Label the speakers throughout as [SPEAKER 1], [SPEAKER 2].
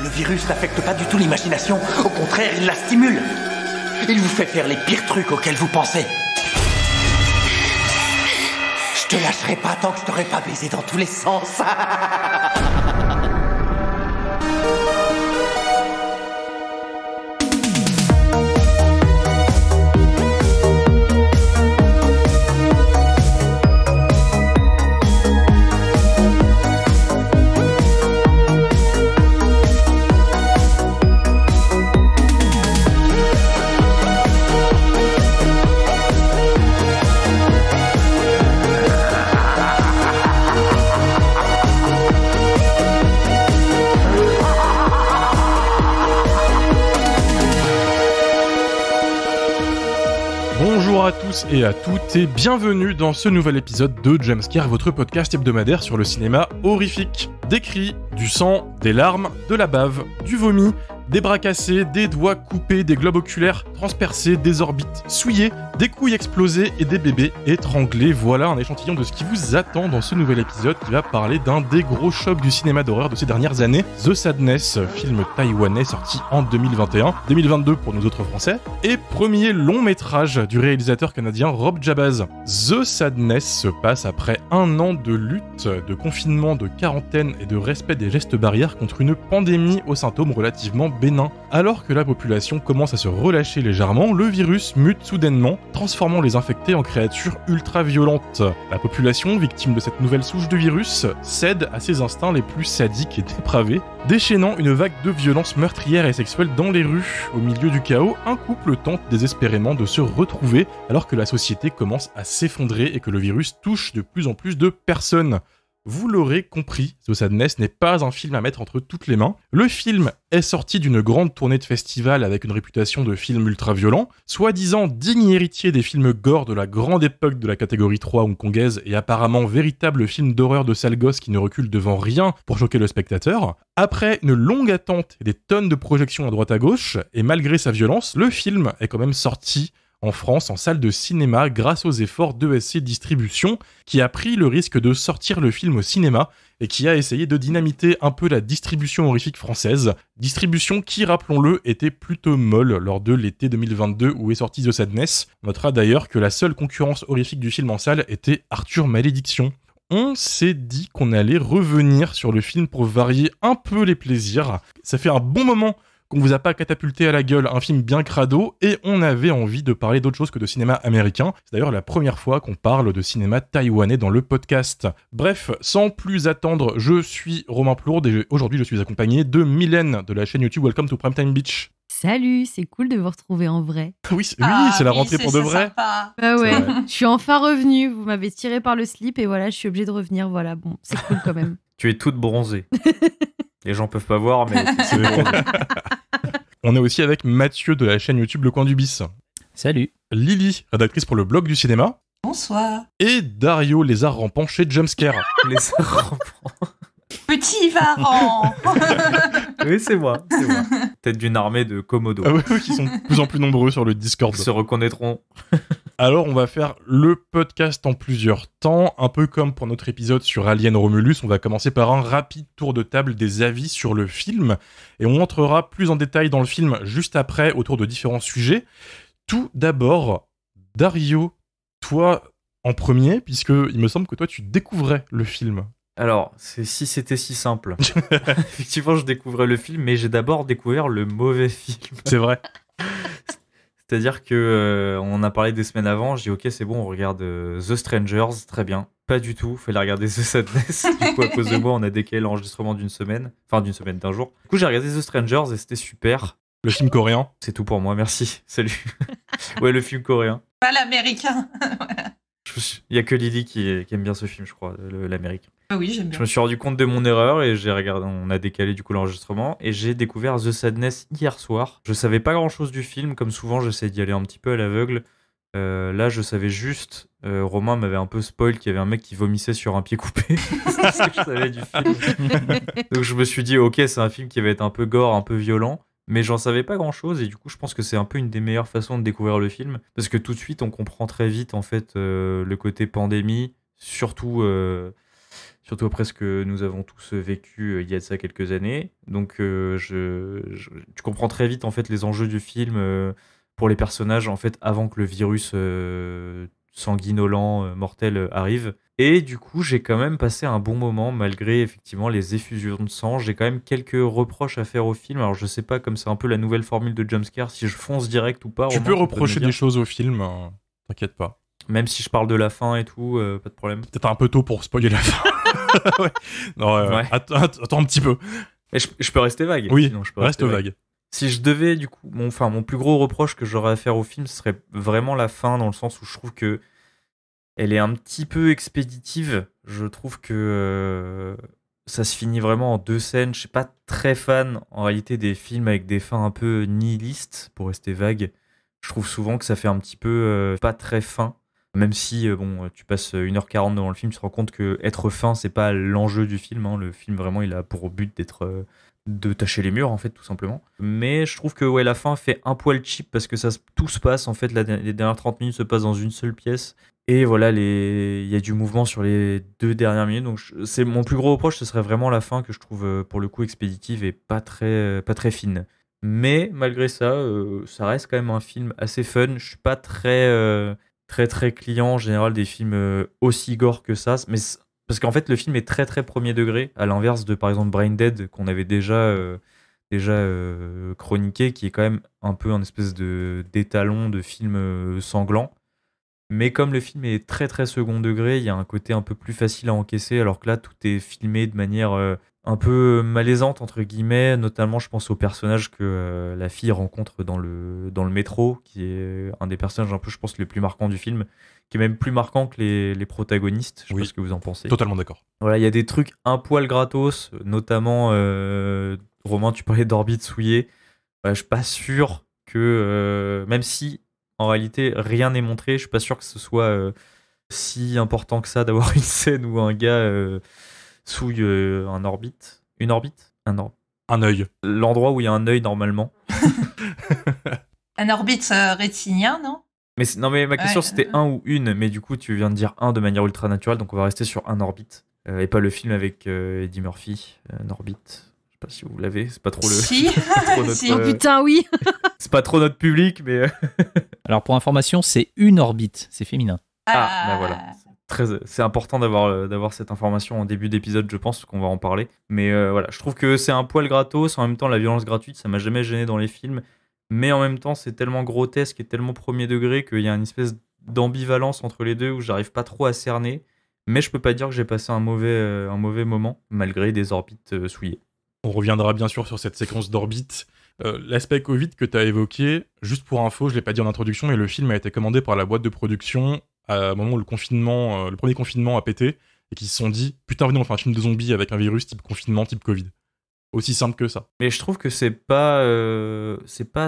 [SPEAKER 1] Le virus n'affecte pas du tout l'imagination. Au contraire, il la stimule. Il vous fait faire les pires trucs auxquels vous pensez. Je te lâcherai pas tant que je t'aurai pas baisé dans tous les sens.
[SPEAKER 2] Bonjour à tous et à toutes et bienvenue dans ce nouvel épisode de Jumpscare, votre podcast hebdomadaire sur le cinéma horrifique. Des cris, du sang, des larmes, de la bave, du vomi, des bras cassés, des doigts coupés, des globes oculaires transpercés, des orbites souillées, des couilles explosées et des bébés étranglés. Voilà un échantillon de ce qui vous attend dans ce nouvel épisode qui va parler d'un des gros chocs du cinéma d'horreur de ces dernières années, The Sadness, film taïwanais sorti en 2021, 2022 pour nos autres français, et premier long métrage du réalisateur canadien Rob Jabaz. The Sadness se passe après un an de lutte, de confinement, de quarantaine et de respect des gestes barrières contre une pandémie aux symptômes relativement bénins. Alors que la population commence à se relâcher légèrement, le virus mute soudainement, transformant les infectés en créatures ultra-violentes. La population, victime de cette nouvelle souche de virus, cède à ses instincts les plus sadiques et dépravés, déchaînant une vague de violence meurtrière et sexuelle dans les rues. Au milieu du chaos, un couple tente désespérément de se retrouver, alors que la société commence à s'effondrer et que le virus touche de plus en plus de personnes. Vous l'aurez compris, The Sadness n'est pas un film à mettre entre toutes les mains. Le film est sorti d'une grande tournée de festival avec une réputation de film ultra-violent, soi-disant digne héritier des films gore de la grande époque de la catégorie 3 hongkongaise et apparemment véritable film d'horreur de sale gosse qui ne recule devant rien pour choquer le spectateur. Après une longue attente et des tonnes de projections à droite à gauche, et malgré sa violence, le film est quand même sorti en France en salle de cinéma grâce aux efforts d'ESC Distribution qui a pris le risque de sortir le film au cinéma et qui a essayé de dynamiter un peu la distribution horrifique française. Distribution qui, rappelons-le, était plutôt molle lors de l'été 2022 où est sorti The Sadness. On notera d'ailleurs que la seule concurrence horrifique du film en salle était Arthur Malédiction. On s'est dit qu'on allait revenir sur le film pour varier un peu les plaisirs. Ça fait un bon moment qu'on vous a pas catapulté à la gueule un film bien crado, et on avait envie de parler d'autre chose que de cinéma américain. C'est d'ailleurs la première fois qu'on parle de cinéma taïwanais dans le podcast. Bref, sans plus attendre, je suis Romain Plourde et aujourd'hui je suis accompagné de Mylène de la chaîne YouTube Welcome to Primetime Beach.
[SPEAKER 3] Salut, c'est cool de vous retrouver en vrai.
[SPEAKER 2] Oui, c'est la rentrée pour de vrai.
[SPEAKER 3] Bah ouais, je suis enfin revenue, vous m'avez tiré par le slip et voilà, je suis obligée de revenir, voilà, bon, c'est cool quand même.
[SPEAKER 4] Tu es toute bronzée. Les gens peuvent pas voir, mais c'est bronzé.
[SPEAKER 2] On est aussi avec Mathieu de la chaîne YouTube Le Coin du Bis.
[SPEAKER 5] Salut.
[SPEAKER 2] Lily, rédactrice pour le blog du cinéma.
[SPEAKER 6] Bonsoir.
[SPEAKER 2] Et Dario, lézard rampant chez Jumpscare.
[SPEAKER 4] Lézard rampant.
[SPEAKER 6] Petit Varan.
[SPEAKER 4] Oui, c'est moi. Tête d'une armée de Komodo.
[SPEAKER 2] Ah oui, qui sont de plus en plus nombreux sur le Discord.
[SPEAKER 4] Ils se reconnaîtront.
[SPEAKER 2] Alors, on va faire le podcast en plusieurs temps, un peu comme pour notre épisode sur Alien Romulus. On va commencer par un rapide tour de table des avis sur le film, et on entrera plus en détail dans le film juste après, autour de différents sujets. Tout d'abord, Dario, toi en premier, puisque il me semble que toi, tu découvrais le film.
[SPEAKER 4] Alors, si c'était si simple. Effectivement, je découvrais le film, mais j'ai d'abord découvert le mauvais film.
[SPEAKER 2] C'est vrai.
[SPEAKER 4] C'est-à-dire que on en a parlé des semaines avant, je dis ok c'est bon, on regarde The Strangers, très bien. Pas du tout, fallait regarder The Sadness. Du coup à cause de moi on a décalé l'enregistrement d'un jour. Du coup j'ai regardé The Strangers et c'était super.
[SPEAKER 2] Le film coréen.
[SPEAKER 4] C'est tout pour moi, merci, salut. Ouais, le film coréen.
[SPEAKER 6] Pas l'américain.
[SPEAKER 4] Il y a que Lily qui aime bien ce film, je crois, l'américain.
[SPEAKER 6] Oui, j'aime bien.
[SPEAKER 4] Je me suis rendu compte de mon erreur et on a décalé du coup l'enregistrement et j'ai découvert The Sadness hier soir. Je savais pas grand chose du film, comme souvent j'essaie d'y aller un petit peu à l'aveugle. Là je savais juste, Romain m'avait un peu spoil qu'il y avait un mec qui vomissait sur un pied coupé. C'est ce que je savais du film. Donc je me suis dit ok c'est un film qui va être un peu gore, un peu violent. Mais j'en savais pas grand chose et du coup je pense que c'est un peu une des meilleures façons de découvrir le film parce que tout de suite on comprend très vite en fait le côté pandémie, surtout surtout après ce que nous avons tous vécu il y a de ça quelques années. Donc tu comprends très vite en fait les enjeux du film pour les personnages en fait avant que le virus sanguinolent mortel arrive. Et du coup, j'ai quand même passé un bon moment malgré effectivement les effusions de sang. J'ai quand même quelques reproches à faire au film. Alors je sais pas, comme c'est un peu la nouvelle formule de jumpscare, si je fonce direct ou pas.
[SPEAKER 2] Tu
[SPEAKER 4] Romain,
[SPEAKER 2] peux
[SPEAKER 4] me
[SPEAKER 2] reprocher
[SPEAKER 4] dire.
[SPEAKER 2] des choses au film, t'inquiète pas.
[SPEAKER 4] Même si je parle de la fin et tout, pas de problème.
[SPEAKER 2] Peut-être un peu tôt pour spoiler la fin. Ouais. Non,
[SPEAKER 4] Ouais.
[SPEAKER 2] attends un petit peu.
[SPEAKER 4] Et je peux rester vague.
[SPEAKER 2] Oui,
[SPEAKER 4] sinon je peux
[SPEAKER 2] reste
[SPEAKER 4] rester
[SPEAKER 2] vague.
[SPEAKER 4] Si je devais, du coup, mon plus gros reproche que j'aurais à faire au film, ce serait vraiment la fin, dans le sens où je trouve que elle est un petit peu expéditive. Je trouve que ça se finit vraiment en 2 scènes. Je suis pas très fan, en réalité, des films avec des fins un peu nihilistes, pour rester vague. Je trouve souvent que ça fait un petit peu pas très fin. Même si, tu passes 1h40 devant le film, tu te rends compte que être fin, c'est pas l'enjeu du film. Hein. Le film, vraiment, il a pour but d'être de tâcher les murs, en fait, tout simplement. Mais je trouve que ouais, la fin fait un poil cheap parce que tout se passe, en fait, les dernières 30 minutes se passent dans une seule pièce. Et voilà, il y a du mouvement sur les 2 dernières minutes. Donc, c'est mon plus gros reproche, ce serait vraiment la fin que je trouve, pour le coup, expéditive et pas très fine. Mais malgré ça, ça reste quand même un film assez fun. Je suis pas très client en général des films aussi gore que ça. Mais parce qu'en fait, le film est très premier degré, à l'inverse de par exemple Brain Dead qu'on avait déjà chroniqué, qui est quand même un peu un espèce d'étalon de film sanglant. Mais comme le film est très second degré, il y a un côté un peu plus facile à encaisser, alors que là, tout est filmé de manière un peu malaisante, entre guillemets. Notamment, je pense au personnage que la fille rencontre dans le métro, qui est un des personnages un peu, je pense, les plus marquants du film, qui est même plus marquant que les protagonistes. Je sais pas ce que vous en pensez.
[SPEAKER 2] Totalement d'accord.
[SPEAKER 4] Voilà, il y a des trucs un poil gratos, notamment, Romain, tu parlais d'Orbite souillée. Je suis pas sûr que, même si en réalité rien n'est montré, je suis pas sûr que ce soit si important que ça d'avoir une scène où un gars souille un orbite. Une orbite ?
[SPEAKER 2] Un œil.
[SPEAKER 4] L'endroit où il y a un œil normalement.
[SPEAKER 6] Un orbite rétinien, non?
[SPEAKER 4] Non, mais ma question
[SPEAKER 6] Ouais.
[SPEAKER 4] c'était un ou une, mais du coup tu viens de dire un de manière ultra naturelle, donc on va rester sur un orbite. Et pas le film avec Eddie Murphy, un orbite. Je sais pas si vous l'avez, c'est pas trop le.
[SPEAKER 6] Si.
[SPEAKER 4] trop notre,
[SPEAKER 6] Si.
[SPEAKER 3] Oh putain, oui.
[SPEAKER 4] c'est pas trop notre public, mais.
[SPEAKER 5] Alors pour information, c'est une orbite, c'est féminin.
[SPEAKER 4] Bah voilà. C'est important d'avoir cette information en début d'épisode, je pense, qu'on va en parler. Mais voilà, je trouve que c'est un poil gratos. En même temps, la violence gratuite, ça m'a jamais gêné dans les films. Mais en même temps, c'est tellement grotesque et tellement premier degré qu'il y a une espèce d'ambivalence entre les deux où j'arrive pas trop à cerner. Mais je peux pas dire que j'ai passé un mauvais moment, malgré des orbites souillées.
[SPEAKER 2] On reviendra bien sûr sur cette séquence d'orbite. L'aspect Covid que tu as évoqué, juste pour info, je l'ai pas dit en introduction, mais le film a été commandé par la boîte de production à un moment où le premier confinement a pété, et qu'ils se sont dit « Putain, venez, on fait un film de zombies avec un virus type confinement, type Covid ». Aussi simple que ça.
[SPEAKER 4] Mais je trouve que c'est pas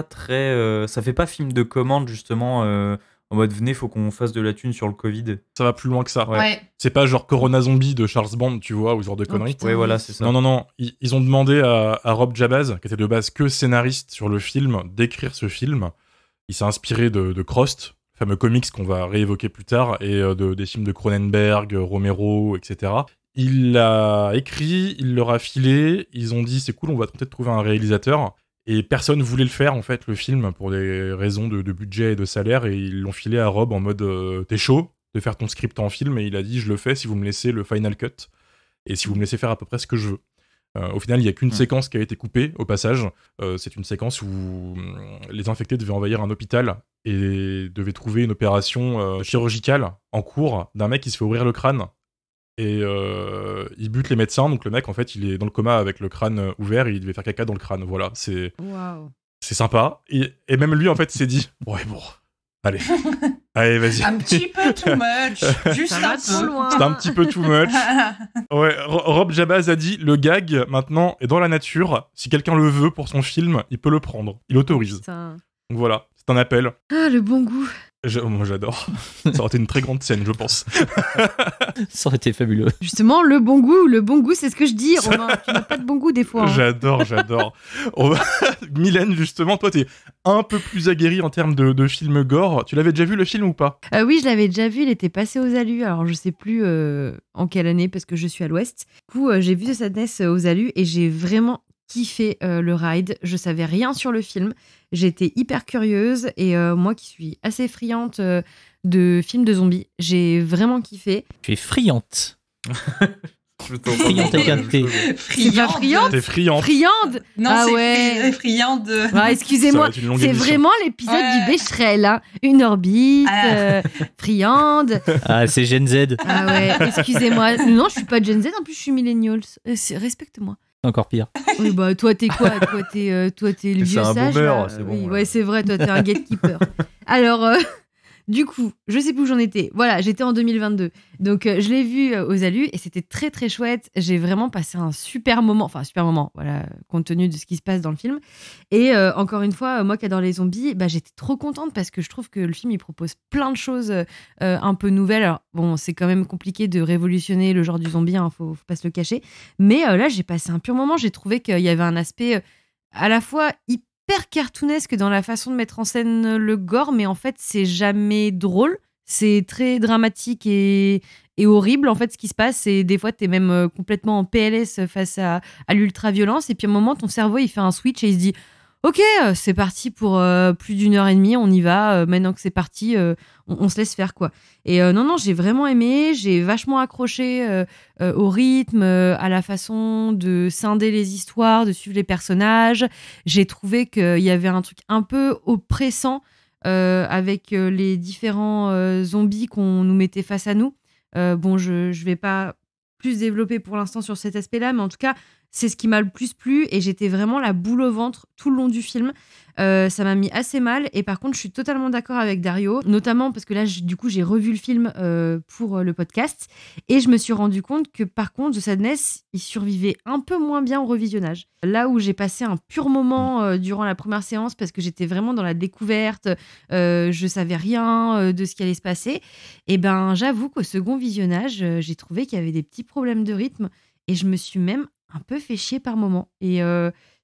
[SPEAKER 4] très... ça fait pas film de commande, justement, en mode venez, faut qu'on fasse de la thune sur le Covid.
[SPEAKER 2] Ça va plus loin que ça.
[SPEAKER 6] Ouais.
[SPEAKER 2] C'est pas genre Corona Zombie de Charles Band, tu vois, ou ce genre de
[SPEAKER 3] Oh,
[SPEAKER 2] conneries.
[SPEAKER 3] putain.
[SPEAKER 4] Ouais, voilà, c'est ça.
[SPEAKER 2] Non. Ils ont demandé à Rob Jabaz, qui était de base que scénariste sur le film, d'écrire ce film. Il s'est inspiré de Crost, fameux comics qu'on va réévoquer plus tard, et des films de Cronenberg, Romero, etc. Il l'a écrit, il leur a filé, ils ont dit c'est cool, on va tenter de trouver un réalisateur. Et personne voulait le faire, en fait, le film, pour des raisons de budget et de salaire, et ils l'ont filé à Rob en mode t'es chaud de faire ton script en film, et il a dit je le fais si vous me laissez le final cut, et si vous me laissez faire à peu près ce que je veux. Au final, il n'y a qu'une séquence qui a été coupée, au passage. C'est une séquence où les infectés devaient envahir un hôpital et devaient trouver une opération chirurgicale en cours d'un mec qui se fait ouvrir le crâne. Et il bute les médecins, donc le mec, en fait, il est dans le coma avec le crâne ouvert et il devait faire caca dans le crâne. Voilà, c'est sympa. Et même lui, en fait, s'est dit « Ouais, bon, allez, vas-y. »
[SPEAKER 6] Un petit peu too much. Juste
[SPEAKER 3] Ça va
[SPEAKER 6] un
[SPEAKER 3] trop
[SPEAKER 6] peu.
[SPEAKER 3] loin.
[SPEAKER 2] C'est un petit peu too much. Ouais, Rob Jabaz a dit le gag maintenant est dans la nature. Si quelqu'un le veut pour son film, il peut le prendre. Il autorise.
[SPEAKER 3] Putain.
[SPEAKER 2] Donc voilà, c'est un appel.
[SPEAKER 3] Ah, le bon goût.
[SPEAKER 2] Moi, j'adore. Ça aurait été une très grande scène, je pense.
[SPEAKER 5] Ça aurait été fabuleux.
[SPEAKER 3] Justement, le bon goût, c'est ce que je dis. Romain, tu n'as pas de bon goût des fois. Hein.
[SPEAKER 2] J'adore. Mylène, justement, toi, t'es un peu plus aguerrie en termes de film gore. Tu l'avais déjà vu le film ou pas ?
[SPEAKER 3] Oui, je l'avais déjà vu. Il était passé aux Alus. Alors, je sais plus en quelle année parce que je suis à l'Ouest. Du coup, j'ai vu The Sadness aux Alus et j'ai vraiment kiffé le ride. Je savais rien sur le film. J'étais hyper curieuse et moi qui suis assez friande de films de zombies, j'ai vraiment kiffé.
[SPEAKER 5] Tu es friante.
[SPEAKER 4] Friande
[SPEAKER 5] avec un T.
[SPEAKER 3] C'est pas friande ?
[SPEAKER 2] T'es friande.
[SPEAKER 3] Friande ?
[SPEAKER 6] Non,
[SPEAKER 3] Ah
[SPEAKER 6] c'est
[SPEAKER 3] ouais.
[SPEAKER 6] friande.
[SPEAKER 3] Ah, excusez-moi,
[SPEAKER 2] Ça va être une longue
[SPEAKER 3] c'est
[SPEAKER 2] émission.
[SPEAKER 3] vraiment l'épisode
[SPEAKER 6] Ouais.
[SPEAKER 3] du Becherel. Hein. Une orbite, friande.
[SPEAKER 5] Ah, c'est Gen Z.
[SPEAKER 3] Ah ouais, excusez-moi. Non, je suis pas Gen Z, en plus je suis millennials. Respecte-moi.
[SPEAKER 5] Encore pire.
[SPEAKER 3] Oui, bah toi t'es quoi ? Toi t'es le vieux
[SPEAKER 4] C'est un
[SPEAKER 3] sage.
[SPEAKER 4] boomer,
[SPEAKER 3] là.
[SPEAKER 4] c'est
[SPEAKER 3] Oui,
[SPEAKER 4] bon,
[SPEAKER 3] ouais,
[SPEAKER 4] là.
[SPEAKER 3] c'est vrai, toi t'es un gatekeeper. Alors, du coup, je sais plus où j'en étais. Voilà, j'étais en 2022. Donc, je l'ai vu aux Alus et c'était très très chouette. J'ai vraiment passé un super moment. Enfin, un super moment, voilà, compte tenu de ce qui se passe dans le film. Et encore une fois, moi qui adore les zombies, bah, j'étais trop contente parce que je trouve que le film il propose plein de choses un peu nouvelles. Alors, bon, c'est quand même compliqué de révolutionner le genre du zombie, hein, faut pas se le cacher. Mais là, j'ai passé un pur moment. J'ai trouvé qu'il y avait un aspect à la fois hyper cartoonesque dans la façon de mettre en scène le gore, mais en fait, c'est jamais drôle. C'est très dramatique et horrible, en fait, ce qui se passe. Et des fois, t'es même complètement en PLS face à l'ultra-violence. Et puis, à un moment, ton cerveau, il fait un switch et il se dit « Ok, c'est parti pour plus d'1h30, on y va. Maintenant que c'est parti, on se laisse faire, quoi. » Et non, j'ai vraiment aimé. J'ai vachement accroché au rythme, à la façon de scinder les histoires, de suivre les personnages. J'ai trouvé qu'il y avait un truc un peu oppressant avec les différents zombies qu'on nous mettait face à nous. Bon, je vais pas plus développer pour l'instant sur cet aspect-là, mais en tout cas, c'est ce qui m'a le plus plu et j'étais vraiment la boule au ventre tout le long du film. Ça m'a mis assez mal et par contre, je suis totalement d'accord avec Dario, notamment parce que là, du coup, j'ai revu le film pour le podcast et je me suis rendu compte que par contre, The Sadness, il survivait un peu moins bien au revisionnage. Là où j'ai passé un pur moment durant la première séance parce que j'étais vraiment dans la découverte, je savais rien de ce qui allait se passer, et ben j'avoue qu'au second visionnage, j'ai trouvé qu'il y avait des petits problèmes de rythme et je me suis même un peu fait chier par moment. Et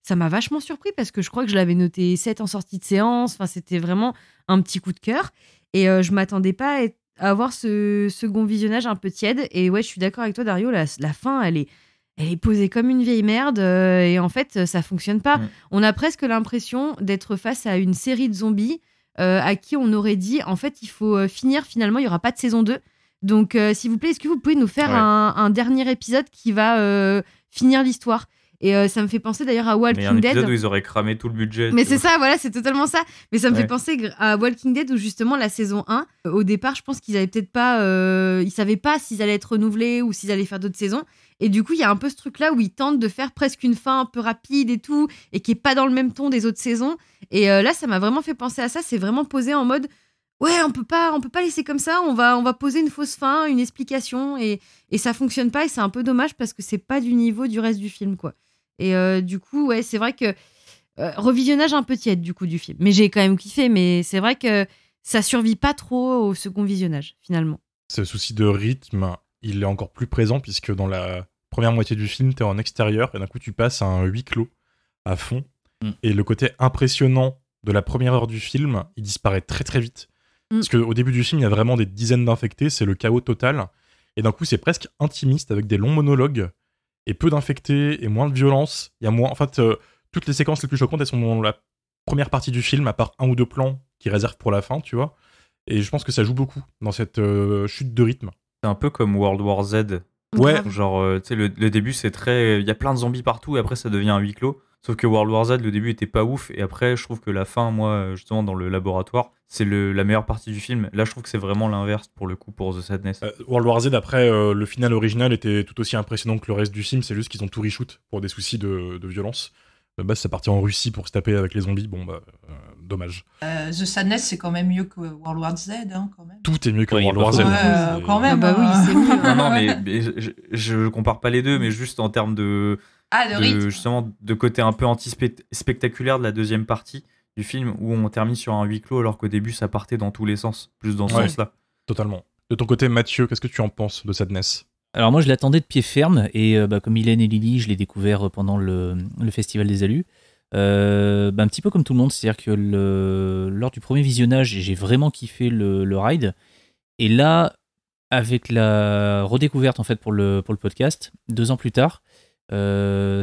[SPEAKER 3] ça m'a vachement surpris parce que je crois que je l'avais noté 7 en sortie de séance. Enfin, c'était vraiment un petit coup de cœur. Et je m'attendais pas à avoir ce second visionnage un peu tiède. Et ouais, je suis d'accord avec toi, Dario. La fin, elle est posée comme une vieille merde. Et en fait, ça fonctionne pas. On a presque l'impression d'être face à une série de zombies à qui on aurait dit, en fait, il faut finir. Finalement, il y aura pas de saison 2. Donc, s'il vous plaît, est-ce que vous pouvez nous faire un dernier épisode qui va finir l'histoire ? Et ça me fait penser d'ailleurs à
[SPEAKER 4] Mais un
[SPEAKER 3] Walking
[SPEAKER 4] épisode
[SPEAKER 3] Dead.
[SPEAKER 4] où ils auraient cramé tout le budget.
[SPEAKER 3] Mais
[SPEAKER 4] tu
[SPEAKER 3] c'est
[SPEAKER 4] vois.
[SPEAKER 3] ça, voilà, c'est totalement ça. Mais ça me fait
[SPEAKER 4] Ouais.
[SPEAKER 3] penser à Walking Dead où justement la saison 1, au départ, je pense qu'ils avaient peut-être pas, ils savaient pas s'ils allaient être renouvelés ou s'ils allaient faire d'autres saisons. Et du coup, il y a un peu ce truc-là où ils tentent de faire presque une fin un peu rapide et tout, et qui est pas dans le même ton des autres saisons. Et là, ça m'a vraiment fait penser à ça. C'est vraiment posé en mode, ouais, on peut pas laisser comme ça. On va poser une fausse fin, une explication, et ça fonctionne pas. Et c'est un peu dommage parce que c'est pas du niveau du reste du film, quoi. Et du coup, ouais, c'est vrai que revisionnage un peu tiède du coup du film. Mais j'ai quand même kiffé, mais c'est vrai que ça survit pas trop au second visionnage, finalement.
[SPEAKER 2] Ce souci de rythme, il est encore plus présent puisque dans la première moitié du film, t'es en extérieur et d'un coup, tu passes à un huis clos à fond. Et le côté impressionnant de la première heure du film, il disparaît très très vite. Parce qu'au début du film, il y a vraiment des dizaines d'infectés, c'est le chaos total. Et d'un coup, c'est presque intimiste avec des longs monologues et peu d'infectés et moins de violence. Il y a moins. En fait, toutes les séquences les plus choquantes, elles sont dans la première partie du film, à part un ou deux plans qui réservent pour la fin, tu vois. Et je pense que ça joue beaucoup dans cette chute de rythme.
[SPEAKER 4] C'est un peu comme World War Z.
[SPEAKER 2] Ouais.
[SPEAKER 4] Genre, tu sais, le début, c'est très. Il y a plein de zombies partout et après, ça devient un huis clos. Sauf que World War Z, le début était pas ouf. Et après, je trouve que la fin, moi, justement, dans le laboratoire, c'est la meilleure partie du film. Là, je trouve que c'est vraiment l'inverse pour le coup pour The Sadness.
[SPEAKER 2] World War Z, après, le final original était tout aussi impressionnant que le reste du film. C'est juste qu'ils ont tout reshoot pour des soucis de violence. De base, c'est parti en Russie pour se taper avec les zombies. Bon, bah, dommage.
[SPEAKER 6] The Sadness, c'est quand même mieux que World War Z, hein, quand même.
[SPEAKER 2] Tout est mieux que
[SPEAKER 5] Oui,
[SPEAKER 2] World War Z.
[SPEAKER 6] Ouais, quand même.
[SPEAKER 3] Ah bah oui, c'est mieux.
[SPEAKER 4] Non, non, mais je compare pas les deux, mais juste en termes
[SPEAKER 6] Ah, le rythme.
[SPEAKER 4] justement, de côté un peu anti-spectaculaire de la deuxième partie. du film où on termine sur un huis clos alors qu'au début ça partait dans tous les sens, plus dans ce
[SPEAKER 2] Ouais.
[SPEAKER 4] sens-là.
[SPEAKER 2] Totalement. De ton côté, Mathieu, qu'est-ce que tu en penses de Sadness?
[SPEAKER 5] Alors moi je l'attendais de pied ferme et comme Hélène et Lily, je l'ai découvert pendant le Festival des Alus. Un petit peu comme tout le monde, c'est-à-dire que lors du premier visionnage, j'ai vraiment kiffé le ride. Et là, avec la redécouverte en fait pour le podcast, 2 ans plus tard, je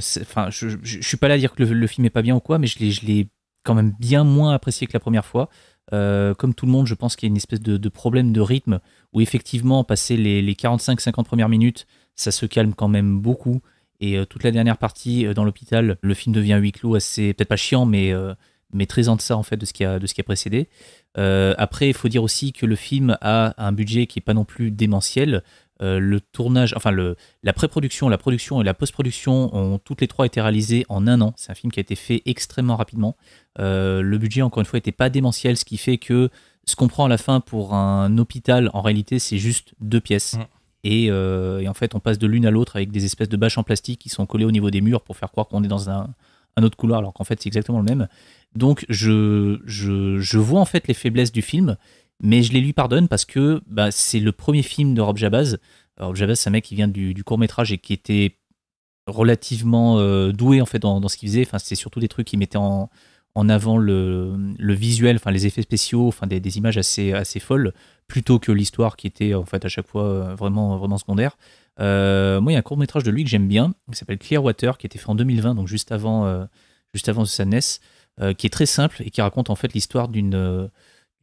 [SPEAKER 5] suis pas là à dire que le film est pas bien ou quoi, mais je l'ai quand même bien moins apprécié que la première fois. Comme tout le monde, je pense qu'il y a une espèce de problème de rythme où effectivement, passer les 45-50 premières minutes, ça se calme quand même beaucoup. Et toute la dernière partie dans l'hôpital, le film devient huis clos assez, peut-être pas chiant, mais très en deçà en fait de ce qui a précédé. Après, il faut dire aussi que le film a un budget qui est pas non plus démentiel. Le tournage, enfin la pré-production, la production et la post-production ont toutes les 3 été réalisées en 1 an. C'est un film qui a été fait extrêmement rapidement. Le budget, encore une fois, n'était pas démentiel, ce qui fait que ce qu'on prend à la fin pour un hôpital, en réalité, c'est juste 2 pièces. Et en fait, on passe de l'une à l'autre avec des espèces de bâches en plastique qui sont collées au niveau des murs pour faire croire qu'on est dans un autre couloir, alors qu'en fait, c'est exactement le même. Donc, je vois en fait les faiblesses du film, mais je les lui pardonne parce que c'est le premier film de Rob Jabaz. Rob Jabaz, c'est un mec qui vient du court-métrage et qui était relativement doué en fait dans ce qu'il faisait. Enfin, c'est surtout des trucs qui mettaient en avant le visuel, enfin les effets spéciaux, enfin des images assez folles, plutôt que l'histoire qui était en fait à chaque fois vraiment secondaire. Moi, il y a un court-métrage de lui que j'aime bien, qui s'appelle Clearwater, qui a été fait en 2020, donc juste avant The Sadness, qui est très simple et qui raconte en fait l'histoire d'une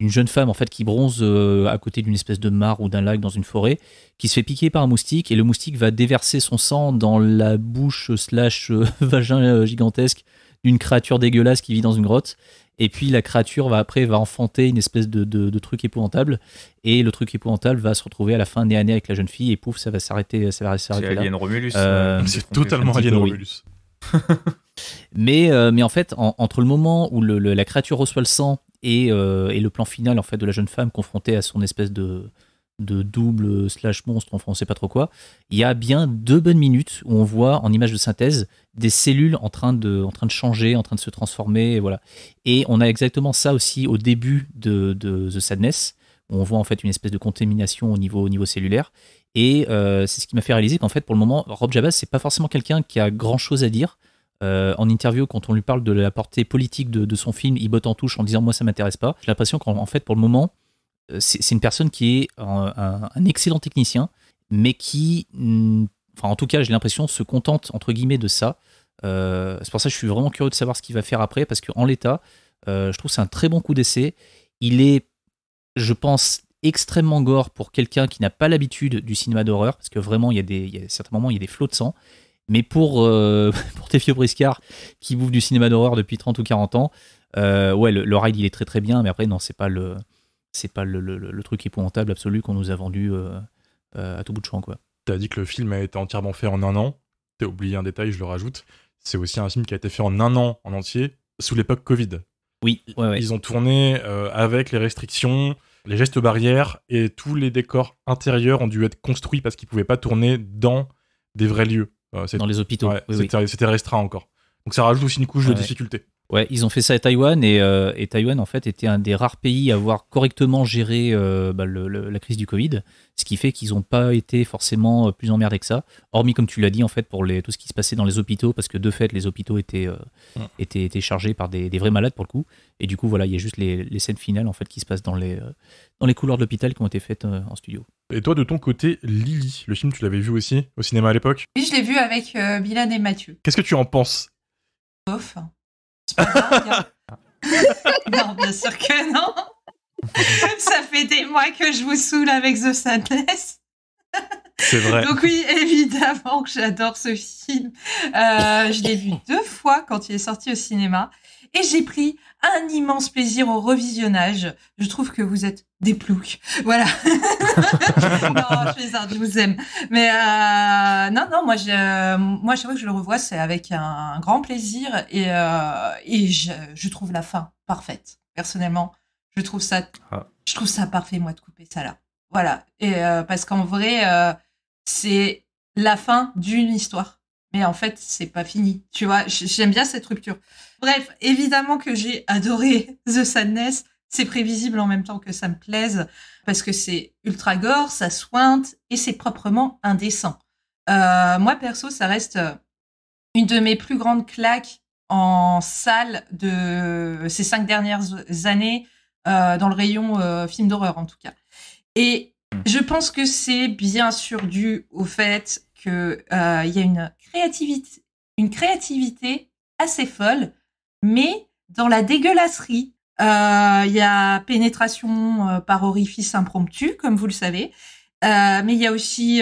[SPEAKER 5] jeune femme en fait qui bronze à côté d'une espèce de mare ou d'un lac dans une forêt, qui se fait piquer par un moustique et le moustique va déverser son sang dans la bouche / vagin gigantesque d'une créature dégueulasse qui vit dans une grotte. Et puis la créature va enfanter une espèce de truc épouvantable, et le truc épouvantable va se retrouver à la fin nez à nez avec la jeune fille, et pouf, ça va s'arrêter
[SPEAKER 4] C'est
[SPEAKER 5] là.
[SPEAKER 4] Alien Romulus.
[SPEAKER 2] C'est totalement
[SPEAKER 5] un petit
[SPEAKER 2] Alien
[SPEAKER 5] peu, oui.
[SPEAKER 2] Romulus.
[SPEAKER 5] Mais en fait, entre le moment où la créature reçoit le sang et le plan final en fait de la jeune femme confrontée à son espèce de double / monstre, enfin on sait pas trop quoi, il y a bien 2 bonnes minutes où on voit en image de synthèse des cellules en train de changer, en train de se transformer, et voilà. Et on a exactement ça aussi au début de The Sadness, où on voit en fait une espèce de contamination au niveau cellulaire. Et c'est ce qui m'a fait réaliser qu'en fait, pour le moment, Rob Jabaz, c'est pas forcément quelqu'un qui a grand chose à dire. En interview, quand on lui parle de la portée politique de son film, il botte en touche en disant moi ça m'intéresse pas. J'ai l'impression qu'en fait, pour le moment, c'est une personne qui est un excellent technicien, mais qui, enfin en tout cas j'ai l'impression, se contente entre guillemets de ça. C'est pour ça que je suis vraiment curieux de savoir ce qu'il va faire après, parce qu'en l'état, je trouve que c'est un très bon coup d'essai. Il est, je pense, extrêmement gore pour quelqu'un qui n'a pas l'habitude du cinéma d'horreur, parce que vraiment il y a certains moments il y a des flots de sang. Mais pour tes vieux briscards qui bouffent du cinéma d'horreur depuis 30 ou 40 ans, ouais, le ride il est très très bien, mais après non, c'est pas le truc épouvantable absolu qu'on nous a vendu à tout bout de champ, quoi.
[SPEAKER 2] T'as dit que le film a été entièrement fait en 1 an. T'as oublié un détail, je le rajoute. C'est aussi un film qui a été fait en 1 an en entier, sous l'époque Covid.
[SPEAKER 5] Oui, ouais.
[SPEAKER 2] Ils ont tourné avec les restrictions, les gestes barrières, et tous les décors intérieurs ont dû être construits parce qu'ils pouvaient pas tourner dans des vrais lieux.
[SPEAKER 5] Dans les hôpitaux.
[SPEAKER 2] Ouais,
[SPEAKER 5] Oui.
[SPEAKER 2] c'était restreint encore. Donc ça rajoute aussi une couche de difficulté.
[SPEAKER 5] Ouais, ils ont fait ça à Taïwan, et Taïwan en fait était un des rares pays à avoir correctement géré la crise du Covid, ce qui fait qu'ils n'ont pas été forcément plus emmerdés que ça, hormis comme tu l'as dit en fait pour tout ce qui se passait dans les hôpitaux, parce que de fait les hôpitaux étaient chargés par des vrais malades pour le coup, et du coup voilà, il y a juste les scènes finales en fait qui se passent dans les couloirs de l'hôpital qui ont été faites en studio.
[SPEAKER 2] Et toi, de ton côté, Lily, le film, tu l'avais vu aussi au cinéma à l'époque?
[SPEAKER 6] Oui, je l'ai vu avec Milan et Mathieu.
[SPEAKER 2] Qu'est-ce que tu en penses?
[SPEAKER 6] Bof. C'est pas dingue, hein. Non, bien sûr que non. Ça fait des mois que je vous saoule avec The Sadness.
[SPEAKER 2] C'est vrai.
[SPEAKER 6] Donc oui, évidemment que j'adore ce film. Je l'ai vu 2 fois quand il est sorti au cinéma. Et j'ai pris un immense plaisir au revisionnage. Je trouve que vous êtes des ploucs. Voilà. Non, je plaisante, je vous aime. Mais non, moi, chaque fois que je le revois, c'est avec un grand plaisir. Et je trouve la fin parfaite. Personnellement, je trouve ça parfait, moi, de couper ça là. Voilà. Et parce qu'en vrai, c'est la fin d'une histoire. mais en fait, c'est pas fini. Tu vois, j'aime bien cette rupture. Bref, évidemment que j'ai adoré The Sadness. C'est prévisible en même temps que ça me plaise, parce que c'est ultra gore, ça sointe, et c'est proprement indécent. Moi, perso, ça reste une de mes plus grandes claques en salle de ces 5 dernières années, dans le rayon film d'horreur, en tout cas. Et je pense que c'est bien sûr dû au fait qu'il y a une créativité assez folle, mais dans la dégueulasserie. Il y a pénétration par orifice impromptu, comme vous le savez. Mais il y a aussi,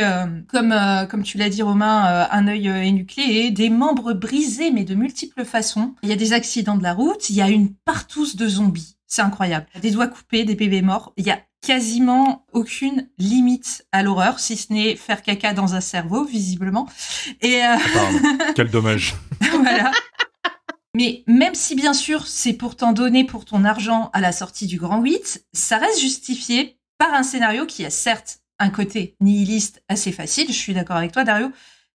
[SPEAKER 6] comme tu l'as dit Romain, un œil énucléé, des membres brisés, mais de multiples façons. Il y a des accidents de la route, il y a une partouze de zombies. C'est incroyable. Des doigts coupés, des bébés morts. Il y a quasiment aucune limite à l'horreur, si ce n'est faire caca dans un cerveau, visiblement. Et
[SPEAKER 2] Quel dommage.
[SPEAKER 6] voilà. Mais même si, bien sûr, c'est pourtant donné pour ton argent à la sortie du Grand 8, ça reste justifié par un scénario qui a certes un côté nihiliste assez facile, je suis d'accord avec toi, Dario,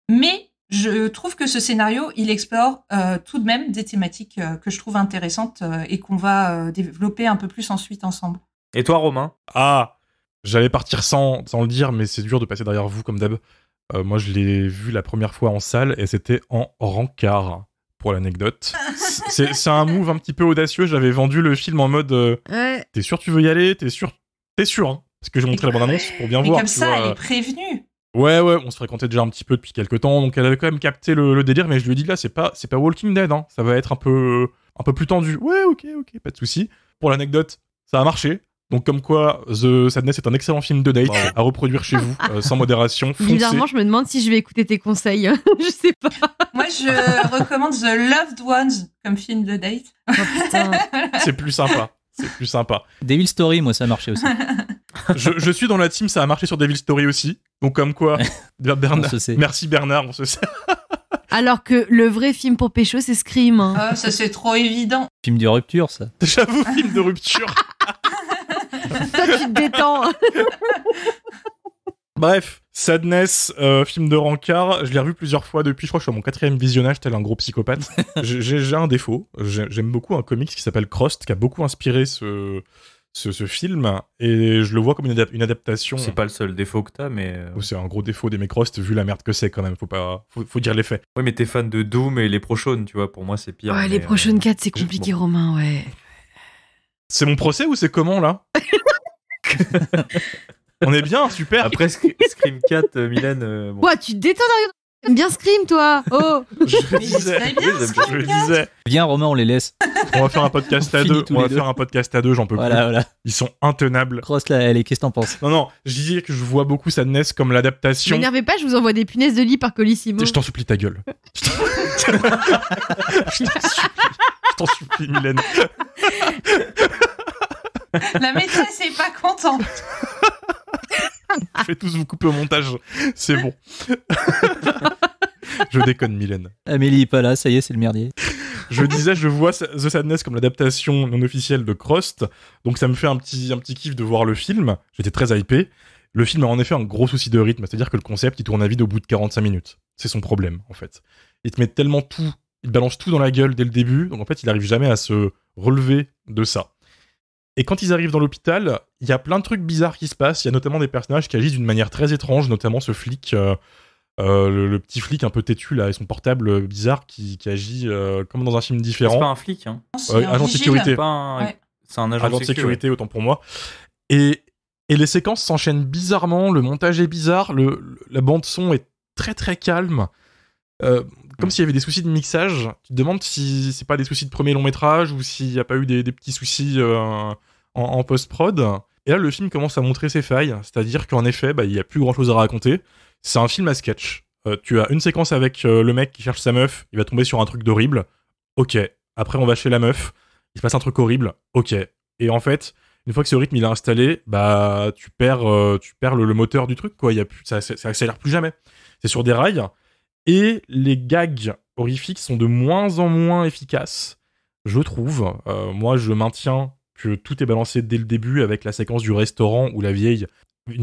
[SPEAKER 6] mais je trouve que ce scénario, il explore tout de même des thématiques que je trouve intéressantes et qu'on va développer un peu plus ensuite ensemble.
[SPEAKER 4] Et toi, Romain?
[SPEAKER 2] Ah, j'allais partir sans le dire, mais c'est dur de passer derrière vous comme d'hab. Moi, je l'ai vu la première fois en salle et c'était en rencard. Pour l'anecdote. C'est un move un petit peu audacieux. J'avais vendu le film en mode t'es sûr tu veux y aller? T'es sûr, hein? Parce que j'ai montré la bande-annonce pour bien
[SPEAKER 6] mais
[SPEAKER 2] voir.
[SPEAKER 6] Comme ça,
[SPEAKER 2] elle
[SPEAKER 6] est prévenue.
[SPEAKER 2] Ouais, on se fréquentait déjà un petit peu depuis quelques temps, donc elle avait quand même capté le délire, mais je lui ai dit là, c'est pas Walking Dead, hein. Ça va être un peu plus tendu. Ouais, ok, pas de souci. Pour l'anecdote, ça a marché. Donc comme quoi, The Sadness est un excellent film de date à reproduire chez vous, sans modération. Foncez.
[SPEAKER 3] Bizarrement, je me demande si je vais écouter tes conseils. Je sais pas.
[SPEAKER 6] Moi, je recommande The Loved Ones comme film de date.
[SPEAKER 3] Oh putain.
[SPEAKER 2] C'est plus sympa.
[SPEAKER 5] Devil Story, moi, ça a marché aussi.
[SPEAKER 2] je suis dans la team, ça a marché sur Devil Story aussi. Donc comme quoi, Bernard,
[SPEAKER 5] On se sait.
[SPEAKER 2] merci Bernard, on se sait.
[SPEAKER 3] Alors que le vrai film pour pécho, c'est Scream. Hein.
[SPEAKER 6] Ah, ça, c'est trop évident.
[SPEAKER 5] Film de rupture, ça.
[SPEAKER 2] J'avoue, film de rupture.
[SPEAKER 3] Toi, tu te détends.
[SPEAKER 2] Bref, Sadness, film de rencard, je l'ai revu plusieurs fois depuis, je crois que je suis à mon 4e visionnage, tel un gros psychopathe. J'ai un défaut, j'aime beaucoup un comics qui s'appelle Crossed, qui a beaucoup inspiré ce film, et je le vois comme une adaptation.
[SPEAKER 4] C'est pas le seul défaut que t'as, mais...
[SPEAKER 2] C'est un gros défaut d'aimer Crossed, vu la merde que c'est quand même, faut dire les faits.
[SPEAKER 4] Oui, mais t'es fan de Doom et les Prochaines, tu vois, pour moi c'est pire.
[SPEAKER 3] Ouais,
[SPEAKER 4] mais,
[SPEAKER 3] les prochaines 4, c'est compliqué,
[SPEAKER 2] bon.
[SPEAKER 3] Romain, ouais.
[SPEAKER 2] C'est mon procès ou c'est comment, là? On est bien, super.
[SPEAKER 4] Après Scream 4, Mylène... bon.
[SPEAKER 3] Quoi, tu te détends, Dario? T'aimes bien Scream, toi? Oh.
[SPEAKER 2] Je le disais.
[SPEAKER 5] Viens, Romain, on les laisse.
[SPEAKER 2] On va faire un podcast à
[SPEAKER 5] On finit
[SPEAKER 2] deux.
[SPEAKER 5] tous
[SPEAKER 2] On
[SPEAKER 5] les
[SPEAKER 2] va
[SPEAKER 5] deux.
[SPEAKER 2] faire un podcast à deux, j'en peux plus.
[SPEAKER 5] Voilà.
[SPEAKER 2] Ils sont intenables.
[SPEAKER 5] Cross, là, allez, qu'est-ce que t'en penses?
[SPEAKER 2] Non, je disais que je vois beaucoup Sadness comme l'adaptation.
[SPEAKER 3] M'énervez pas, je vous envoie des punaises de lit par Colissimo.
[SPEAKER 2] Je t'en supplie, ta gueule. Je t'en supplie, Mylène.
[SPEAKER 6] La maîtresse est pas contente.
[SPEAKER 2] Je vais tous vous couper au montage. C'est bon. Je déconne, Mylène.
[SPEAKER 5] Amélie est pas là, ça y est, c'est le merdier.
[SPEAKER 2] Je disais, je vois The Sadness comme l'adaptation non officielle de Crossed, donc ça me fait un petit kiff de voir le film. J'étais très hypé. Le film a en effet un gros souci de rythme, c'est-à-dire que le concept, il tourne à vide au bout de 45 minutes. C'est son problème, en fait. Il te met tellement tout, il te balance tout dans la gueule dès le début, donc en fait, il arrive jamais à se relever de ça. Et quand ils arrivent dans l'hôpital, il y a plein de trucs bizarres qui se passent. Il y a notamment des personnages qui agissent d'une manière très étrange, notamment ce flic, le petit flic un peu têtu là, et son portable bizarre qui agit comme dans un film différent.
[SPEAKER 4] C'est pas un flic, hein.
[SPEAKER 6] C'est un
[SPEAKER 2] agent de
[SPEAKER 6] vigile.
[SPEAKER 2] sécurité.
[SPEAKER 4] C'est pas un...
[SPEAKER 6] Ouais.
[SPEAKER 4] C'est un agent
[SPEAKER 2] de sécurité, autant pour moi. Et les séquences s'enchaînent bizarrement, le montage est bizarre, la bande son est très très calme. Comme s'il y avait des soucis de mixage. Tu te demandes si c'est pas des soucis de premier long métrage ou s'il n'y a pas eu des petits soucis en post-prod. Et là, le film commence à montrer ses failles. C'est-à-dire qu'en effet, il n'y a plus grand-chose à raconter. C'est un film à sketch. Tu as une séquence avec le mec qui cherche sa meuf. Il va tomber sur un truc d'horrible. Ok. Après, on va chez la meuf. Il se passe un truc horrible. Ok. Et en fait, une fois que ce rythme il est installé, tu perds le moteur du truc, quoi. Ça accélère plus jamais. C'est sur des rails. Et les gags horrifiques sont de moins en moins efficaces, je trouve. Moi, je maintiens que tout est balancé dès le début avec la séquence du restaurant où une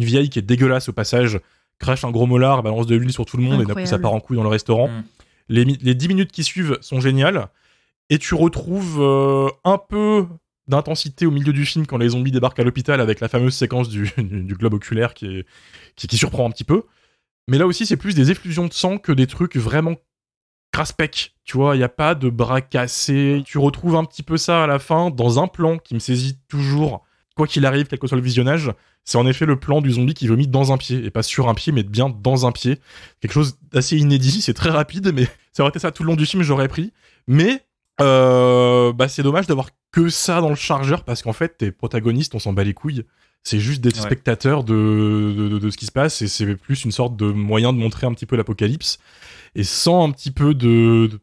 [SPEAKER 2] vieille qui est dégueulasse au passage, crache un gros molar, balance de l'huile sur tout le monde et d'un coup ça part en couille dans le restaurant. Les 10 minutes qui suivent sont géniales. Et tu retrouves un peu d'intensité au milieu du film quand les zombies débarquent à l'hôpital avec la fameuse séquence du globe oculaire qui surprend un petit peu. Mais là aussi, c'est plus des effusions de sang que des trucs vraiment crasse-pec. Tu vois, il n'y a pas de bras cassés. Tu retrouves un petit peu ça à la fin dans un plan qui me saisit toujours. Quoi qu'il arrive, quel que soit le visionnage, c'est en effet le plan du zombie qui vomit dans un pied. Et pas sur un pied, mais bien dans un pied. Quelque chose d'assez inédit. C'est très rapide, mais ça aurait été ça tout le long du film, j'aurais pris. Mais c'est dommage d'avoir que ça dans le chargeur parce qu'en fait, tes protagonistes, on s'en bat les couilles. C'est juste des spectateurs de ce qui se passe et c'est plus une sorte de moyen de montrer un petit peu l'apocalypse. Et sans un petit peu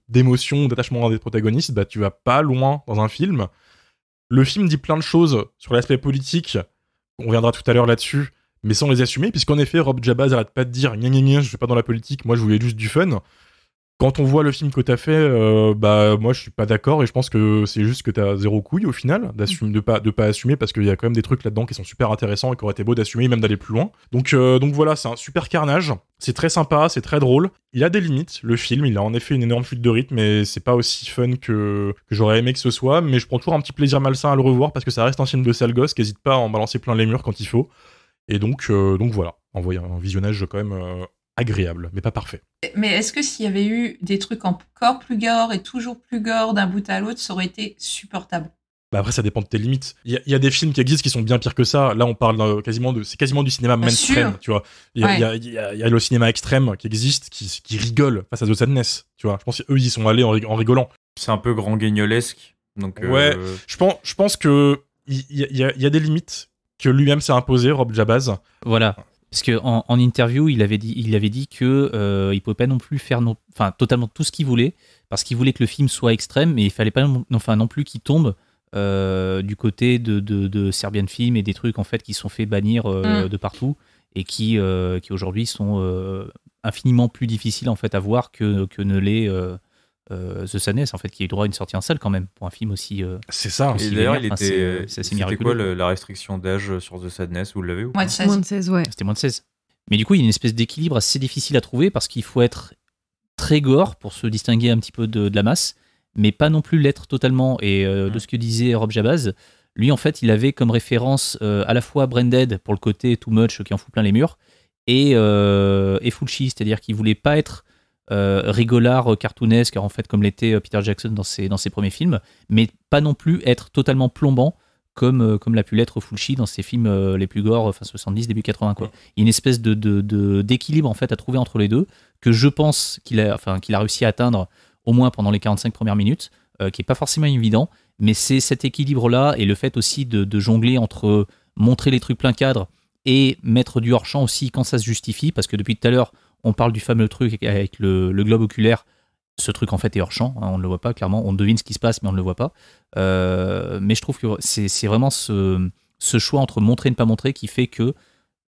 [SPEAKER 2] d'émotion, d'attachement à des protagonistes, tu vas pas loin dans un film. Le film dit plein de choses sur l'aspect politique, on reviendra tout à l'heure là-dessus, mais sans les assumer, puisqu'en effet, Rob Jabaz arrête pas de dire « Gna gna gna, je suis pas dans la politique, moi je voulais juste du fun ». Quand on voit le film que t'as fait, moi je suis pas d'accord et je pense que c'est juste que t'as zéro couille au final de pas assumer parce qu'il y a quand même des trucs là-dedans qui sont super intéressants et qui auraient été beaux d'assumer et même d'aller plus loin. Donc voilà, c'est un super carnage, c'est très sympa, c'est très drôle. Il a des limites, le film, il a en effet une énorme fuite de rythme et c'est pas aussi fun que j'aurais aimé que ce soit, mais je prends toujours un petit plaisir malsain à le revoir parce que ça reste un film de sale gosse qui hésite pas à en balancer plein les murs quand il faut. Et donc voilà, un visionnage quand même agréable, mais pas parfait.
[SPEAKER 6] Mais est-ce que s'il y avait eu des trucs encore plus gore et toujours plus gore d'un bout à l'autre, ça aurait été supportable?
[SPEAKER 2] Après, ça dépend de tes limites. Il y a des films qui existent qui sont bien pires que ça. Là, on parle c'est quasiment du cinéma mainstream, tu vois. Il y a le cinéma extrême qui existe, qui rigole face à The Sadness, tu vois. Je pense qu'eux, ils y sont allés en rigolant.
[SPEAKER 4] C'est un peu grand guignolesque. Donc,
[SPEAKER 2] ouais, je pense que il y a des limites que lui-même s'est imposé, Rob Jabaz.
[SPEAKER 5] Voilà. Parce qu'en interview, il avait dit que il pouvait pas non plus faire totalement tout ce qu'il voulait, parce qu'il voulait que le film soit extrême, mais il fallait pas non plus qu'il tombe du côté de Serbian Film et des trucs en fait qui sont fait bannir de partout et qui aujourd'hui sont infiniment plus difficiles en fait à voir que ne l'est The Sadness en fait, qui a eu droit à une sortie en salle quand même pour un film aussi.
[SPEAKER 2] C'est ça.
[SPEAKER 4] Et d'ailleurs, c'était quoi la restriction d'âge sur The Sadness, vous l'avez ou pas?
[SPEAKER 3] Moins de 16, ouais.
[SPEAKER 5] C'était moins de 16. Mais du coup, il y a une espèce d'équilibre assez difficile à trouver parce qu'il faut être très gore pour se distinguer un petit peu de la masse, mais pas non plus l'être totalement. Et de ce que disait Rob Jabaz, lui en fait, il avait comme référence à la fois Branded pour le côté too much qui en fout plein les murs et Fulci, c'est-à-dire qu'il voulait pas être rigolard, cartoonesque, en fait, comme l'était Peter Jackson dans ses premiers films, mais pas non plus être totalement plombant comme l'a pu l'être Fulci dans ses films les plus gore, fin 70, début 80, quoi. Il y a une espèce d'équilibre en fait à trouver entre les deux que je pense qu'il a réussi à atteindre au moins pendant les 45 premières minutes, qui est pas forcément évident, mais c'est cet équilibre-là et le fait aussi de jongler entre montrer les trucs plein cadre et mettre du hors-champ aussi quand ça se justifie, parce que depuis tout à l'heure on parle du fameux truc avec le globe oculaire. Ce truc, en fait, est hors-champ. Hein, on ne le voit pas, clairement. On devine ce qui se passe, mais on ne le voit pas. Mais je trouve que c'est vraiment ce choix entre montrer et ne pas montrer qui fait que,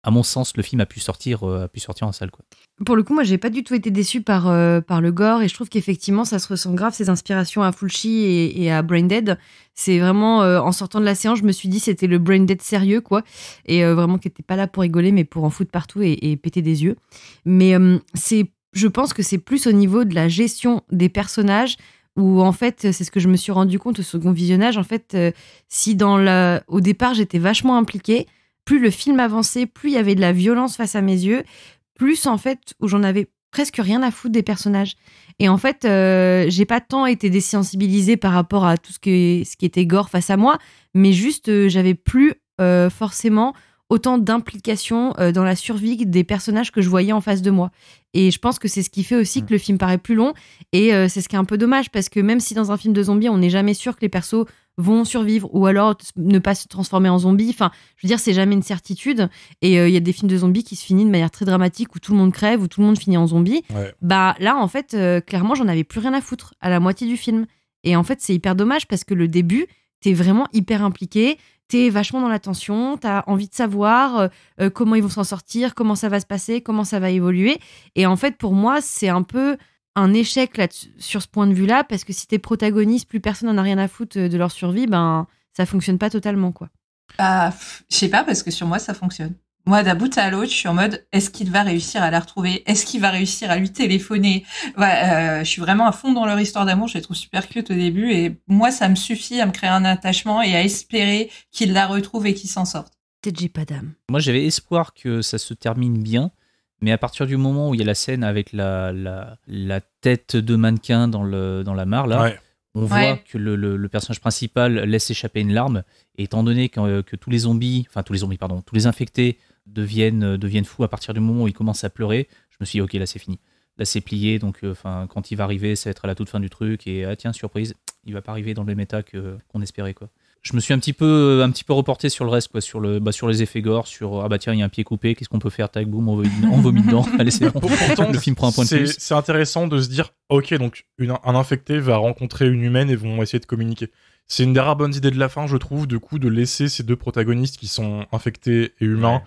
[SPEAKER 5] à mon sens, le film a pu sortir en salle, quoi.
[SPEAKER 3] Pour le coup, moi, j'ai pas du tout été déçue par le gore. Et je trouve qu'effectivement, ça se ressent grave, ces inspirations à Fulci et à Braindead. C'est vraiment, en sortant de la séance, je me suis dit c'était le Braindead sérieux, quoi. Et vraiment, qui n'était pas là pour rigoler, mais pour en foutre partout et péter des yeux. Mais je pense que c'est plus au niveau de la gestion des personnages où, en fait, c'est ce que je me suis rendu compte au second visionnage. En fait, si au départ, j'étais vachement impliquée, plus le film avançait, plus il y avait de la violence face à mes yeux, plus, en fait, où j'en avais presque rien à foutre des personnages. Et en fait, j'ai pas tant été désensibilisée par rapport à tout ce qui était gore face à moi, mais juste, j'avais plus forcément autant d'implication dans la survie des personnages que je voyais en face de moi. Et je pense que c'est ce qui fait aussi que le film paraît plus long, et c'est ce qui est un peu dommage, parce que même si dans un film de zombies, on n'est jamais sûr que les persos vont survivre, ou alors ne pas se transformer en zombies, enfin, je veux dire, c'est jamais une certitude, et il y a des films de zombies qui se finissent de manière très dramatique, où tout le monde crève, où tout le monde finit en zombie. Ouais. Bah là, en fait, clairement, j'en avais plus rien à foutre à la moitié du film. Et en fait, c'est hyper dommage, parce que le début, t'es vraiment hyper impliqué, t'es vachement dans la tension, t'as envie de savoir comment ils vont s'en sortir, comment ça va se passer, comment ça va évoluer. Et en fait, pour moi, c'est un peu un échec là, sur ce point de vue-là, parce que si t'es protagoniste, plus personne n'en a rien à foutre de leur survie, ben ça fonctionne pas totalement, quoi.
[SPEAKER 6] Je sais pas, parce que sur moi, ça fonctionne. Moi, d'un bout à l'autre, je suis en mode, est-ce qu'il va réussir à la retrouver? Est-ce qu'il va réussir à lui téléphoner? Ouais, je suis vraiment à fond dans leur histoire d'amour. Je les trouve super cute au début. Et moi, ça me suffit à me créer un attachement et à espérer qu'il la retrouve et qu'il s'en sorte.
[SPEAKER 3] Peut-être j'ai pas d'âme.
[SPEAKER 5] Moi, j'avais espoir que ça se termine bien, mais à partir du moment où il y a la scène avec la tête de mannequin dans la mare, là,
[SPEAKER 2] Ouais.
[SPEAKER 5] on voit
[SPEAKER 6] Ouais.
[SPEAKER 5] que le personnage principal laisse échapper une larme, et étant donné que tous les infectés deviennent fous à partir du moment où ils commencent à pleurer, je me suis dit, ok, là c'est fini. Là c'est plié, donc quand il va arriver, ça va être à la toute fin du truc, et ah tiens, surprise, il va pas arriver dans le même état qu'on espérait, quoi. Je me suis un petit peu reporté sur le reste, quoi, sur les effets gore, sur ah bah tiens, il y a un pied coupé, qu'est-ce qu'on peut faire, tac, boum, on vomit dedans, allez c'est bon.
[SPEAKER 2] Pourtant,
[SPEAKER 5] Le film prend un point de plus.
[SPEAKER 2] c'est intéressant de se dire, ok, donc un infecté va rencontrer une humaine et vont essayer de communiquer. C'est une des rares bonnes idées de la fin, je trouve, de coup, de laisser ces deux protagonistes qui sont infectés et humains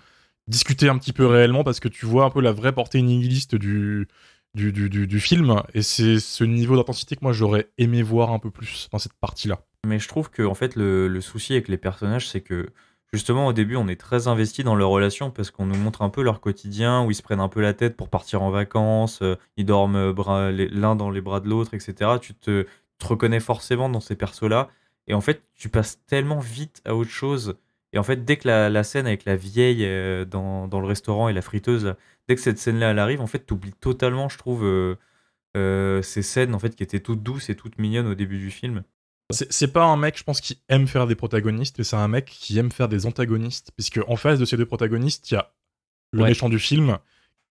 [SPEAKER 2] discuter un petit peu réellement, parce que tu vois un peu la vraie portée nihiliste du film, et c'est ce niveau d'intensité que moi j'aurais aimé voir un peu plus dans cette partie-là.
[SPEAKER 4] Mais je trouve que en fait le souci avec les personnages, c'est que justement au début on est très investi dans leur relation parce qu'on nous montre un peu leur quotidien où ils se prennent un peu la tête pour partir en vacances, ils dorment l'un dans les bras de l'autre, etc. Tu te reconnais forcément dans ces persos-là et en fait tu passes tellement vite à autre chose. Et en fait dès que la scène avec la vieille dans le restaurant et la friteuse, là, dès que cette scène-là elle arrive, en fait t'oublies totalement, je trouve, ces scènes en fait qui étaient toutes douces et toutes mignonnes au début du film.
[SPEAKER 2] C'est pas un mec, je pense, qui aime faire des protagonistes, mais c'est un mec qui aime faire des antagonistes, puisque en face de ces deux protagonistes, il y a le
[SPEAKER 5] Ouais.
[SPEAKER 2] méchant du film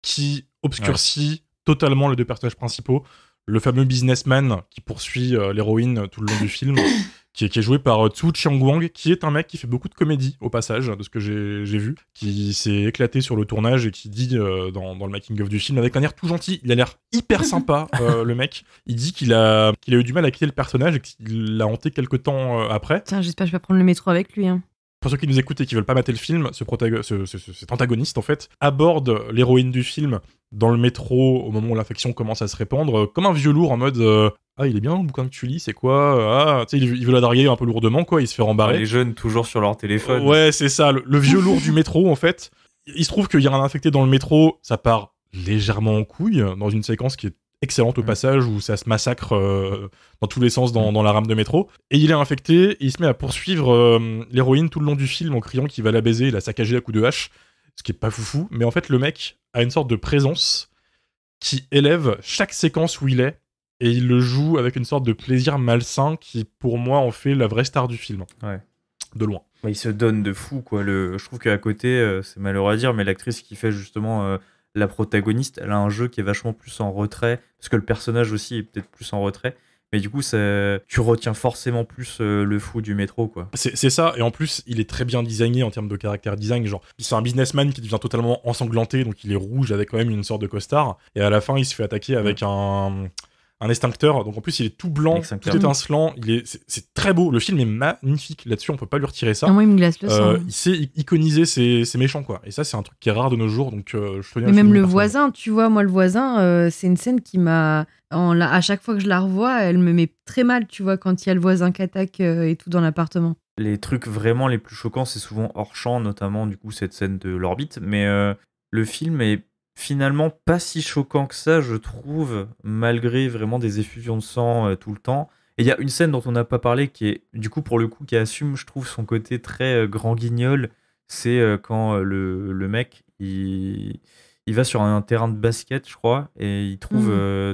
[SPEAKER 2] qui obscurcit totalement les deux personnages principaux, le fameux businessman qui poursuit l'héroïne tout le long du film, qui est joué par Tsu Chiang-wang, qui est un mec qui fait beaucoup de comédie au passage, de ce que j'ai vu, qui s'est éclaté sur le tournage et qui dit dans le making-of du film, avec un air tout gentil, il a l'air hyper sympa, le mec, il dit qu'il a eu du mal à quitter le personnage et qu'il l'a hanté quelques temps après.
[SPEAKER 3] Tiens, j'espère que je vais prendre le métro avec lui. Hein.
[SPEAKER 2] Pour ceux qui nous écoutent et qui veulent pas mater le film, cet antagoniste, en fait, aborde l'héroïne du film dans le métro au moment où l'infection commence à se répandre, comme un vieux lourd en mode ah, il est bien le bouquin que tu lis, c'est quoi? Ah, tu sais, il veut la draguer un peu lourdement, quoi, il se fait rembarrer.
[SPEAKER 4] Les jeunes toujours sur leur téléphone.
[SPEAKER 2] Ouais, c'est ça, le vieux lourd du métro, en fait. Il se trouve qu'il y a un infecté dans le métro, ça part légèrement en couille, dans une séquence qui est excellente au passage, où ça se massacre dans tous les sens dans la rame de métro. Et il est infecté, et il se met à poursuivre l'héroïne tout le long du film en criant qu'il va la baiser et la saccager à coups de hache, ce qui est pas foufou. Mais en fait, le mec a une sorte de présence qui élève chaque séquence où il est, et il le joue avec une sorte de plaisir malsain qui, pour moi, en fait la vraie star du film.
[SPEAKER 4] Ouais.
[SPEAKER 2] De loin.
[SPEAKER 4] Il se donne de fou, quoi. Je trouve qu'à côté, c'est malheureux à dire, mais l'actrice qui fait justement la protagoniste, elle a un jeu qui est vachement plus en retrait, parce que le personnage aussi est peut-être plus en retrait. Mais du coup, tu retiens forcément plus le fou du métro, quoi.
[SPEAKER 2] C'est ça, et en plus, il est très bien designé en termes de caractère design. Genre, c'est un businessman qui devient totalement ensanglanté, donc il est rouge avec quand même une sorte de costard. Et à la fin, il se fait attaquer avec un extincteur. Donc en plus, il est tout blanc, tout étincelant. C'est très beau. Le film est magnifique là-dessus, on peut pas lui retirer ça.
[SPEAKER 3] Moi, il me glace le sang.
[SPEAKER 2] Il sait iconiser ses méchants, quoi. Et ça, c'est un truc qui est rare de nos jours. Donc je tenais à
[SPEAKER 3] Mais même
[SPEAKER 2] souligner
[SPEAKER 3] le
[SPEAKER 2] personnellement.
[SPEAKER 3] voisin, tu vois, moi, le voisin, c'est une scène qui m'a. À chaque fois que je la revois, elle me met très mal, tu vois, quand il y a le voisin qui attaque et tout dans l'appartement.
[SPEAKER 4] Les trucs vraiment les plus choquants, c'est souvent hors champ, notamment du coup cette scène de l'orbite. Mais le film est finalement pas si choquant que ça, je trouve, malgré vraiment des effusions de sang tout le temps. Et il y a une scène dont on n'a pas parlé qui est, du coup, pour le coup, qui assume, je trouve, son côté très grand guignol. C'est quand le mec, il va sur un terrain de basket, je crois, et il trouve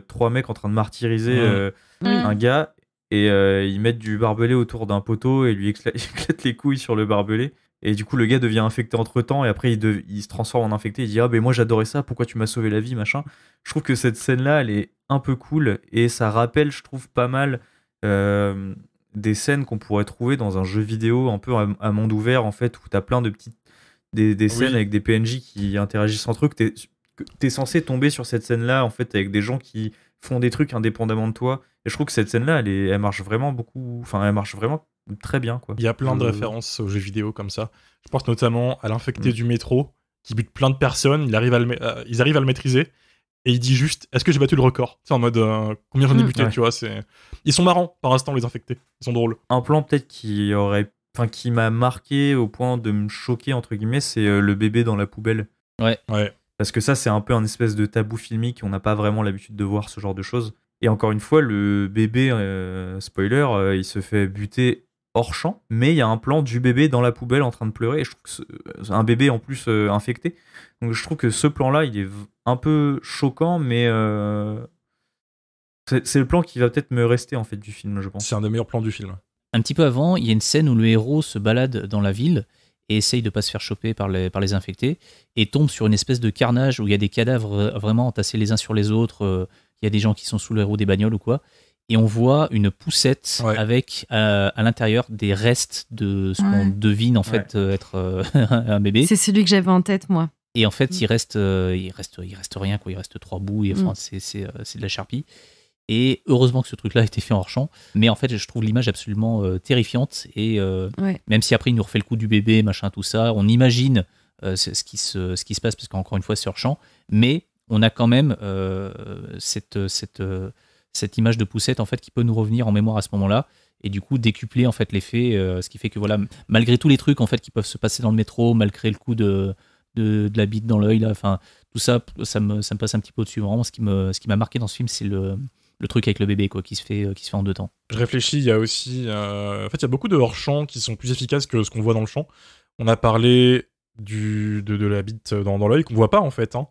[SPEAKER 4] 3 mecs en train de martyriser un gars, et ils mettent du barbelé autour d'un poteau et lui éclatent les couilles sur le barbelé. Et du coup, le gars devient infecté entre-temps, et après, il se transforme en infecté. Il dit « Ah, ben moi, j'adorais ça, pourquoi tu m'as sauvé la vie, machin ?» Je trouve que cette scène-là, elle est un peu cool, et ça rappelle, je trouve, pas mal des scènes qu'on pourrait trouver dans un jeu vidéo un peu à monde ouvert, en fait, où t'as plein de petites... Des scènes avec des PNJ qui interagissent entre eux, que t'es censé tomber sur cette scène-là, en fait, avec des gens qui font des trucs indépendamment de toi. Et je trouve que cette scène-là, elle marche vraiment beaucoup... Enfin, elle marche vraiment très bien, quoi.
[SPEAKER 2] Il y a plein de références aux jeux vidéo comme ça. Je pense notamment à l'infecté du métro qui bute plein de personnes. Ils arrivent à le maîtriser et il dit juste est-ce que j'ai battu le record? C'est en mode combien j'en ai buté, tu vois. Ils sont marrants par instant, les infectés. Ils sont drôles.
[SPEAKER 4] Un plan peut-être qui aurait enfin qui m'a marqué au point de me choquer entre guillemets, c'est le bébé dans la poubelle.
[SPEAKER 2] Ouais.
[SPEAKER 4] Parce que ça, c'est un peu un espèce de tabou filmique, on n'a pas vraiment l'habitude de voir ce genre de choses. Et encore une fois, le bébé, spoiler, il se fait buter hors champ, mais il y a un plan du bébé dans la poubelle en train de pleurer, et je trouve que c'est un bébé en plus infecté. Donc je trouve que ce plan-là, il est un peu choquant, mais c'est le plan qui va peut-être me rester en fait du film, je pense.
[SPEAKER 2] C'est un des meilleurs plans du film.
[SPEAKER 5] Un petit peu avant, il y a une scène où le héros se balade dans la ville et essaye de pas se faire choper par les infectés et tombe sur une espèce de carnage où il y a des cadavres vraiment entassés les uns sur les autres. Il y a des gens qui sont sous les roues des bagnoles ou quoi. Et on voit une poussette avec à l'intérieur des restes de ce qu'on devine en fait être un bébé.
[SPEAKER 3] C'est celui que j'avais en tête, moi.
[SPEAKER 5] Et en fait, il reste rien, quoi. Il reste 3 bouts. Et, enfin, c'est de la charpie. Et heureusement que ce truc-là a été fait hors champ. Mais en fait, je trouve l'image absolument terrifiante. Et même si après, il nous refait le coup du bébé, machin, tout ça, on imagine ce qui se passe, parce qu'encore une fois, c'est hors champ. Mais on a quand même cette image de poussette en fait, qui peut nous revenir en mémoire à ce moment-là. Et du coup, décupler en fait, l'effet. Ce qui fait que, voilà, malgré tous les trucs en fait, qui peuvent se passer dans le métro, malgré le coup de la bite dans l'œil, là, enfin, tout ça, ça me passe un petit peu au-dessus. Vraiment, ce qui m'a marqué dans ce film, c'est le truc avec le bébé, quoi, qui se fait en 2 temps.
[SPEAKER 2] Je réfléchis, il y a aussi... En fait, il y a beaucoup de hors-champ qui sont plus efficaces que ce qu'on voit dans le champ. On a parlé de la bite dans l'œil, qu'on voit pas, en fait. Hein.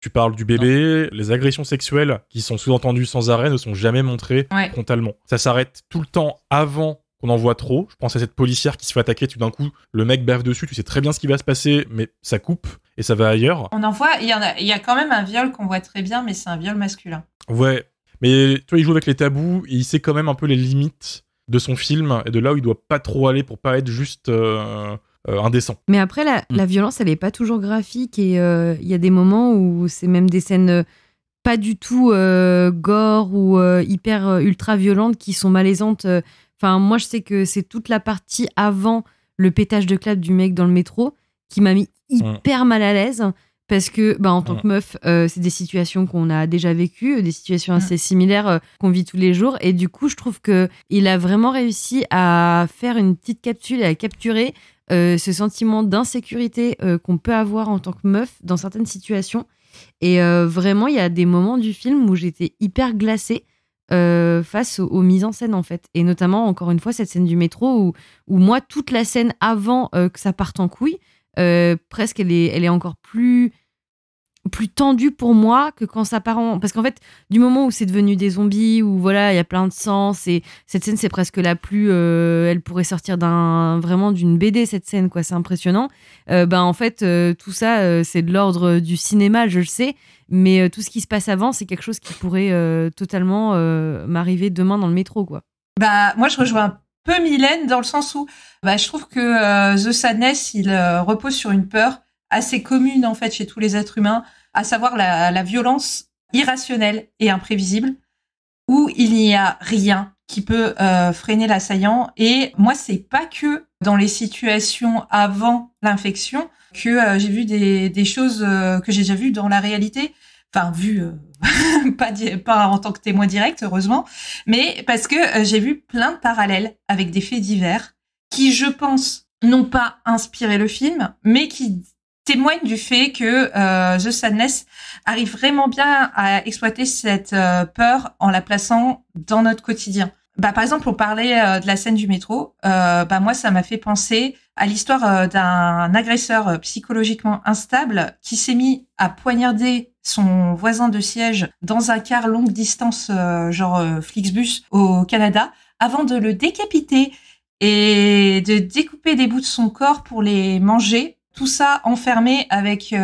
[SPEAKER 2] Tu parles du bébé, les agressions sexuelles qui sont sous-entendues sans arrêt ne sont jamais montrées frontalement. Ça s'arrête tout le temps avant qu'on en voit trop. Je pense à cette policière qui se fait attaquer, tout d'un coup, le mec baffe dessus, tu sais très bien ce qui va se passer, mais ça coupe et ça va ailleurs.
[SPEAKER 6] On en voit, il y a quand même un viol qu'on voit très bien, mais c'est un viol masculin.
[SPEAKER 2] Ouais, mais tu vois, il joue avec les tabous et il sait quand même un peu les limites de son film et de là où il doit pas trop aller pour pas être juste indécent.
[SPEAKER 3] Mais après, la violence, elle est pas toujours graphique et il y a des moments où c'est même des scènes pas du tout gore ou hyper ultra violentes qui sont malaisantes. Enfin, moi, je sais que c'est toute la partie avant le pétage de clap du mec dans le métro qui m'a mis hyper mal à l'aise. Parce que, en tant que meuf, c'est des situations qu'on a déjà vécues, des situations assez similaires qu'on vit tous les jours. Et du coup, je trouve qu'il a vraiment réussi à faire une petite capsule et à capturer ce sentiment d'insécurité qu'on peut avoir en tant que meuf dans certaines situations. Et vraiment, il y a des moments du film où j'étais hyper glacée face aux mises en scène, en fait. Et notamment, encore une fois, cette scène du métro où moi, toute la scène avant que ça parte en couille, presque elle est encore plus tendue pour moi que quand ça part en... Parce qu'en fait, du moment où c'est devenu des zombies, où voilà, il y a plein de sang, cette scène, c'est presque la plus... elle pourrait sortir vraiment d'une BD, cette scène, quoi. C'est impressionnant. En fait, tout ça, c'est de l'ordre du cinéma, je le sais, mais tout ce qui se passe avant, c'est quelque chose qui pourrait totalement m'arriver demain dans le métro, quoi.
[SPEAKER 6] Moi, je rejoins un peu Mylène dans le sens où je trouve que The Sadness, il repose sur une peur assez commune en fait chez tous les êtres humains, à savoir la violence irrationnelle et imprévisible, où il n'y a rien qui peut freiner l'assaillant. Et moi, c'est pas que dans les situations avant l'infection que j'ai vu des choses que j'ai déjà vues dans la réalité. Enfin, vues pas en tant que témoin direct, heureusement, mais parce que j'ai vu plein de parallèles avec des faits divers qui, je pense, n'ont pas inspiré le film, mais qui témoignent du fait que The Sadness arrive vraiment bien à exploiter cette peur en la plaçant dans notre quotidien. Par exemple, on parlait de la scène du métro. Moi, ça m'a fait penser à l'histoire d'un agresseur psychologiquement instable qui s'est mis à poignarder son voisin de siège dans un car longue distance, Flixbus au Canada, avant de le décapiter et de découper des bouts de son corps pour les manger. Tout ça enfermé avec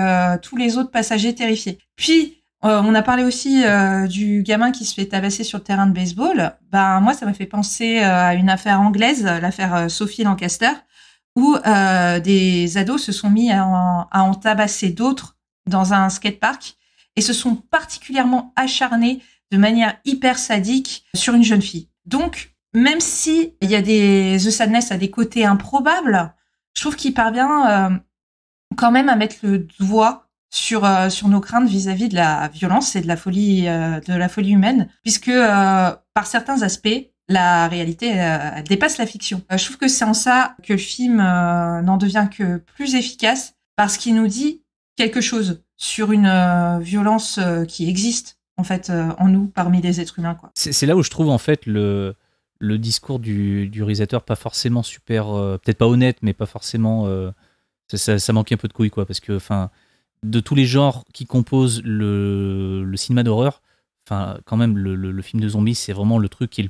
[SPEAKER 6] tous les autres passagers terrifiés. Puis, on a parlé aussi du gamin qui se fait tabasser sur le terrain de baseball. Moi, ça m'a fait penser à une affaire anglaise, l'affaire Sophie Lancaster, où des ados se sont mis à en tabasser d'autres dans un skatepark et se sont particulièrement acharnés de manière hyper sadique sur une jeune fille. Donc, même si il y a The Sadness a des côtés improbables, je trouve qu'il parvient quand même à mettre le doigt sur nos craintes vis-à-vis de la violence et de la folie humaine, puisque par certains aspects, la réalité, elle dépasse la fiction. Je trouve que c'est en ça que le film n'en devient que plus efficace, parce qu'il nous dit quelque chose sur une violence qui existe, en fait, en nous, parmi les êtres humains, quoi.
[SPEAKER 5] C'est là où je trouve, en fait, le discours du réalisateur pas forcément super... peut-être pas honnête, mais pas forcément... ça manque un peu de couilles, quoi, parce que, enfin, de tous les genres qui composent le cinéma d'horreur, enfin, quand même, le film de zombies, c'est vraiment le truc qui est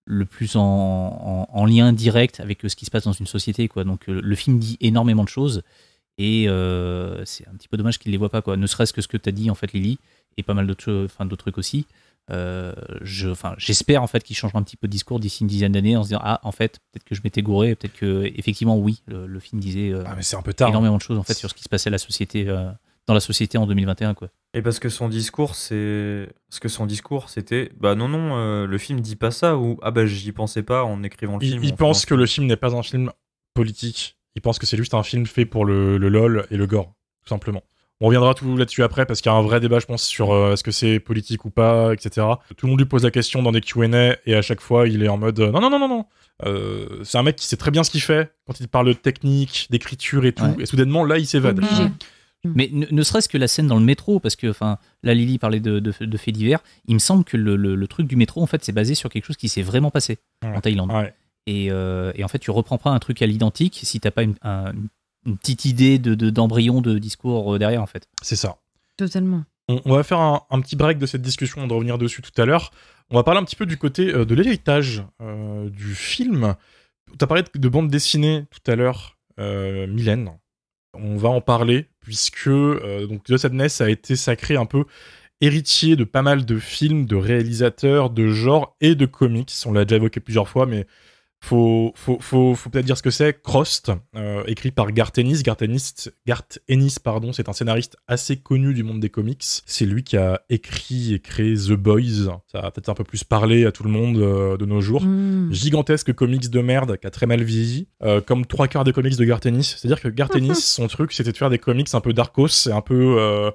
[SPEAKER 5] le plus en lien direct avec ce qui se passe dans une société, quoi. Donc, le film dit énormément de choses, et c'est un petit peu dommage qu'il les voit pas, quoi. Ne serait-ce que ce que tu as dit, en fait, Lily, et pas mal d'autres trucs aussi. J'espère en fait qu'il changera un petit peu de discours d'ici une dizaine d'années en se disant en fait peut-être que je m'étais gouré, peut-être que effectivement oui le film disait
[SPEAKER 2] mais c'est un peu tard.
[SPEAKER 5] Énormément de choses en fait sur ce qui se passait dans la société en 2021, quoi.
[SPEAKER 4] Et parce que son discours c'était non, le film dit pas ça, ou j'y pensais pas en écrivant le film.
[SPEAKER 2] Il pense que le film n'est pas un film politique. Il pense que c'est juste un film fait pour le LOL et le gore, tout simplement. On reviendra tout là-dessus après, parce qu'il y a un vrai débat, je pense, sur est-ce que c'est politique ou pas, etc. Tout le monde lui pose la question dans des Q&A, et à chaque fois, il est en mode non. C'est un mec qui sait très bien ce qu'il fait, quand il parle de technique, d'écriture et tout, et soudainement, là, il s'évade.
[SPEAKER 3] Obligé.
[SPEAKER 5] Mais ne serait-ce que la scène dans le métro, parce que là, Lily parlait de faits divers, il me semble que le truc du métro, en fait, c'est basé sur quelque chose qui s'est vraiment passé en Thaïlande.
[SPEAKER 2] Ouais.
[SPEAKER 5] Et en fait, tu reprends pas un truc à l'identique si t'as pas une petite idée d'embryon de discours derrière, en fait.
[SPEAKER 2] C'est ça.
[SPEAKER 3] Totalement.
[SPEAKER 2] On va faire un petit break de cette discussion, on va revenir dessus tout à l'heure. On va parler un petit peu du côté de l'héritage du film. Tu as parlé de bande dessinée tout à l'heure, Mylène. On va en parler, puisque donc The Sadness a été sacré un peu héritier de pas mal de films, de réalisateurs, de genres et de comics. On l'a déjà évoqué plusieurs fois, mais faut peut-être dire ce que c'est. Crossed, écrit par Garth Ennis. Garth Ennis, c'est un scénariste assez connu du monde des comics. C'est lui qui a écrit et créé The Boys. Ça va peut-être un peu plus parler à tout le monde de nos jours. Gigantesque comics de merde qui a très mal vieilli, comme 3/4 des comics de Garth Ennis. C'est-à-dire que Garth Ennis, son truc, c'était de faire des comics un peu darkos et un peu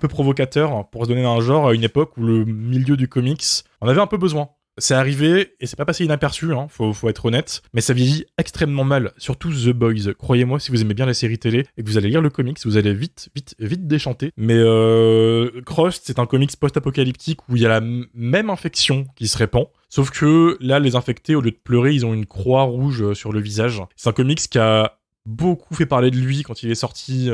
[SPEAKER 2] provocateur pour se donner un genre à une époque où le milieu du comics en avait un peu besoin. C'est arrivé, et c'est pas passé inaperçu, faut être honnête, mais ça vieillit extrêmement mal, surtout The Boys. Croyez-moi, si vous aimez bien les séries télé et que vous allez lire le comics, vous allez vite déchanter. Mais Crossed, c'est un comics post-apocalyptique où il y a la même infection qui se répand, sauf que là, les infectés, au lieu de pleurer, ils ont une croix rouge sur le visage. C'est un comics qui a beaucoup fait parler de lui quand il est sorti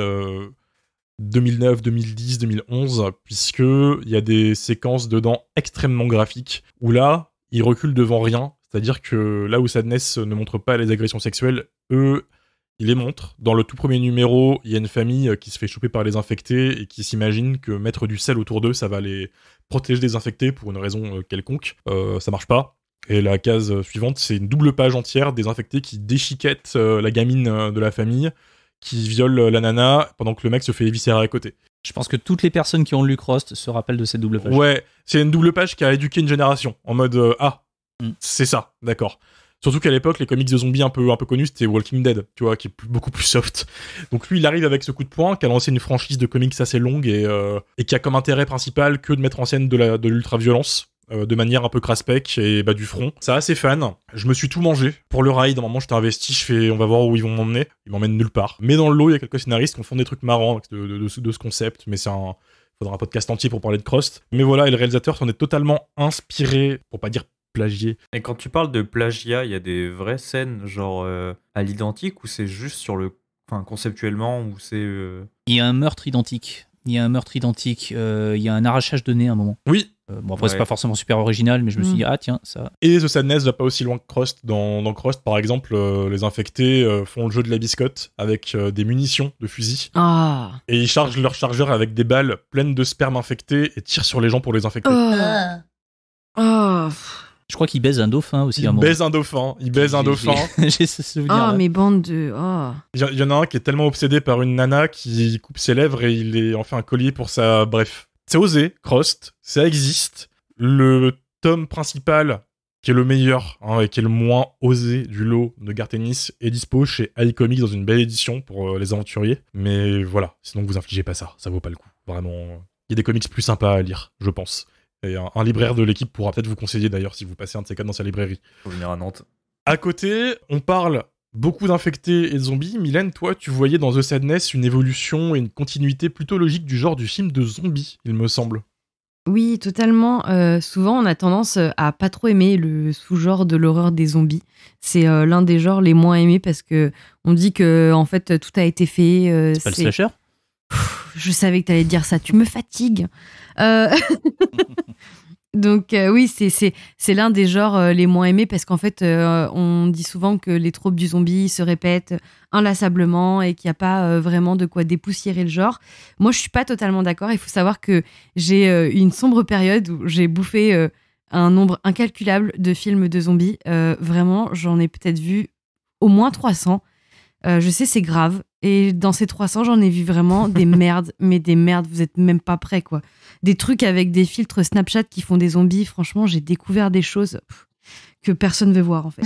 [SPEAKER 2] 2009, 2010, 2011, puisqu'il y a des séquences dedans extrêmement graphiques, où là, ils reculent devant rien, c'est-à-dire que là où Sadness ne montre pas les agressions sexuelles, eux, ils les montrent. Dans le tout premier numéro, il y a une famille qui se fait choper par les infectés et qui s'imagine que mettre du sel autour d'eux, ça va les protéger des infectés pour une raison quelconque. Ça marche pas. Et la case suivante, c'est une double page entière des infectés qui déchiquettent la gamine de la famille, qui viole la nana pendant que le mec se fait éviscérer à côté.
[SPEAKER 5] Je pense que toutes les personnes qui ont lu Crossed se rappellent de cette double page.
[SPEAKER 2] Ouais, c'est une double page qui a éduqué une génération, en mode c'est ça, d'accord. Surtout qu'à l'époque, les comics de zombies un peu connus, c'était Walking Dead, tu vois, qui est beaucoup plus soft. Donc lui, il arrive avec ce coup de poing, qui a lancé une franchise de comics assez longue et qui a comme intérêt principal que de mettre en scène de l'ultra-violence. De manière un peu crasse-pec et du front. Ça a ses fans. Je me suis tout mangé. Pour le ride, à un moment, j'étais investi, je fais, on va voir où ils vont m'emmener. Ils m'emmènent nulle part. Mais dans le lot, il y a quelques scénaristes qui font des trucs marrants de ce concept, mais faudra un podcast entier pour parler de Crossed. Mais voilà, et le réalisateur s'en est totalement inspiré, pour pas dire plagié.
[SPEAKER 4] Et quand tu parles de plagiat, il y a des vraies scènes, genre à l'identique, ou c'est juste conceptuellement, ou c'est...
[SPEAKER 5] Il y a un meurtre identique. Il y a un arrachage de nez à un moment.
[SPEAKER 2] Oui.
[SPEAKER 5] Bon, après, c'est pas forcément super original, mais je me suis dit, tiens, ça.
[SPEAKER 2] Et The Sadness va pas aussi loin que Crossed. Dans Crossed, par exemple, les infectés font le jeu de la biscotte avec des munitions de fusil. Et ils chargent leur chargeur avec des balles pleines de sperme infecté et tirent sur les gens pour les infecter.
[SPEAKER 5] Je crois qu'il baise un dauphin aussi.
[SPEAKER 2] Il baise un dauphin.
[SPEAKER 5] J'ai ce souvenir.
[SPEAKER 3] Mais bande de...
[SPEAKER 2] Il y en a un qui est tellement obsédé par une nana qui coupe ses lèvres et il en fait un collier pour sa... Bref. C'est osé, Crossed, ça existe. Le tome principal, qui est le meilleur et qui est le moins osé du lot de Garth Ennis, est dispo chez iComics dans une belle édition pour les aventuriers. Mais voilà, sinon vous infligez pas ça vaut pas le coup. Vraiment, il y a des comics plus sympas à lire, je pense. Et un libraire de l'équipe pourra peut-être vous conseiller d'ailleurs si vous passez un de ces cas dans sa librairie.
[SPEAKER 4] Faut venir à Nantes.
[SPEAKER 2] À côté, on parle beaucoup d'infectés et de zombies. Mylène, toi, tu voyais dans The Sadness une évolution et une continuité plutôt logique du genre du film de zombies, il me semble.
[SPEAKER 3] Oui, totalement. Souvent, on a tendance à pas trop aimer le sous-genre de l'horreur des zombies. C'est l'un des genres les moins aimés parce que on dit que en fait tout a été fait.
[SPEAKER 5] C'est pas le slasher?
[SPEAKER 3] Je savais que t'allais dire ça. Tu me fatigues. Donc oui, c'est l'un des genres les moins aimés parce qu'en fait, on dit souvent que les tropes du zombie se répètent inlassablement et qu'il n'y a pas vraiment de quoi dépoussiérer le genre. Moi, je suis pas totalement d'accord. Il faut savoir que j'ai une sombre période où j'ai bouffé un nombre incalculable de films de zombies. Vraiment, j'en ai peut-être vu au moins 300. Je sais, c'est grave. Et dans ces 300, j'en ai vu vraiment des merdes. Mais des merdes, vous êtes même pas prêts, quoi. Des trucs avec des filtres Snapchat qui font des zombies. Franchement, j'ai découvert des choses que personne veut voir, en fait.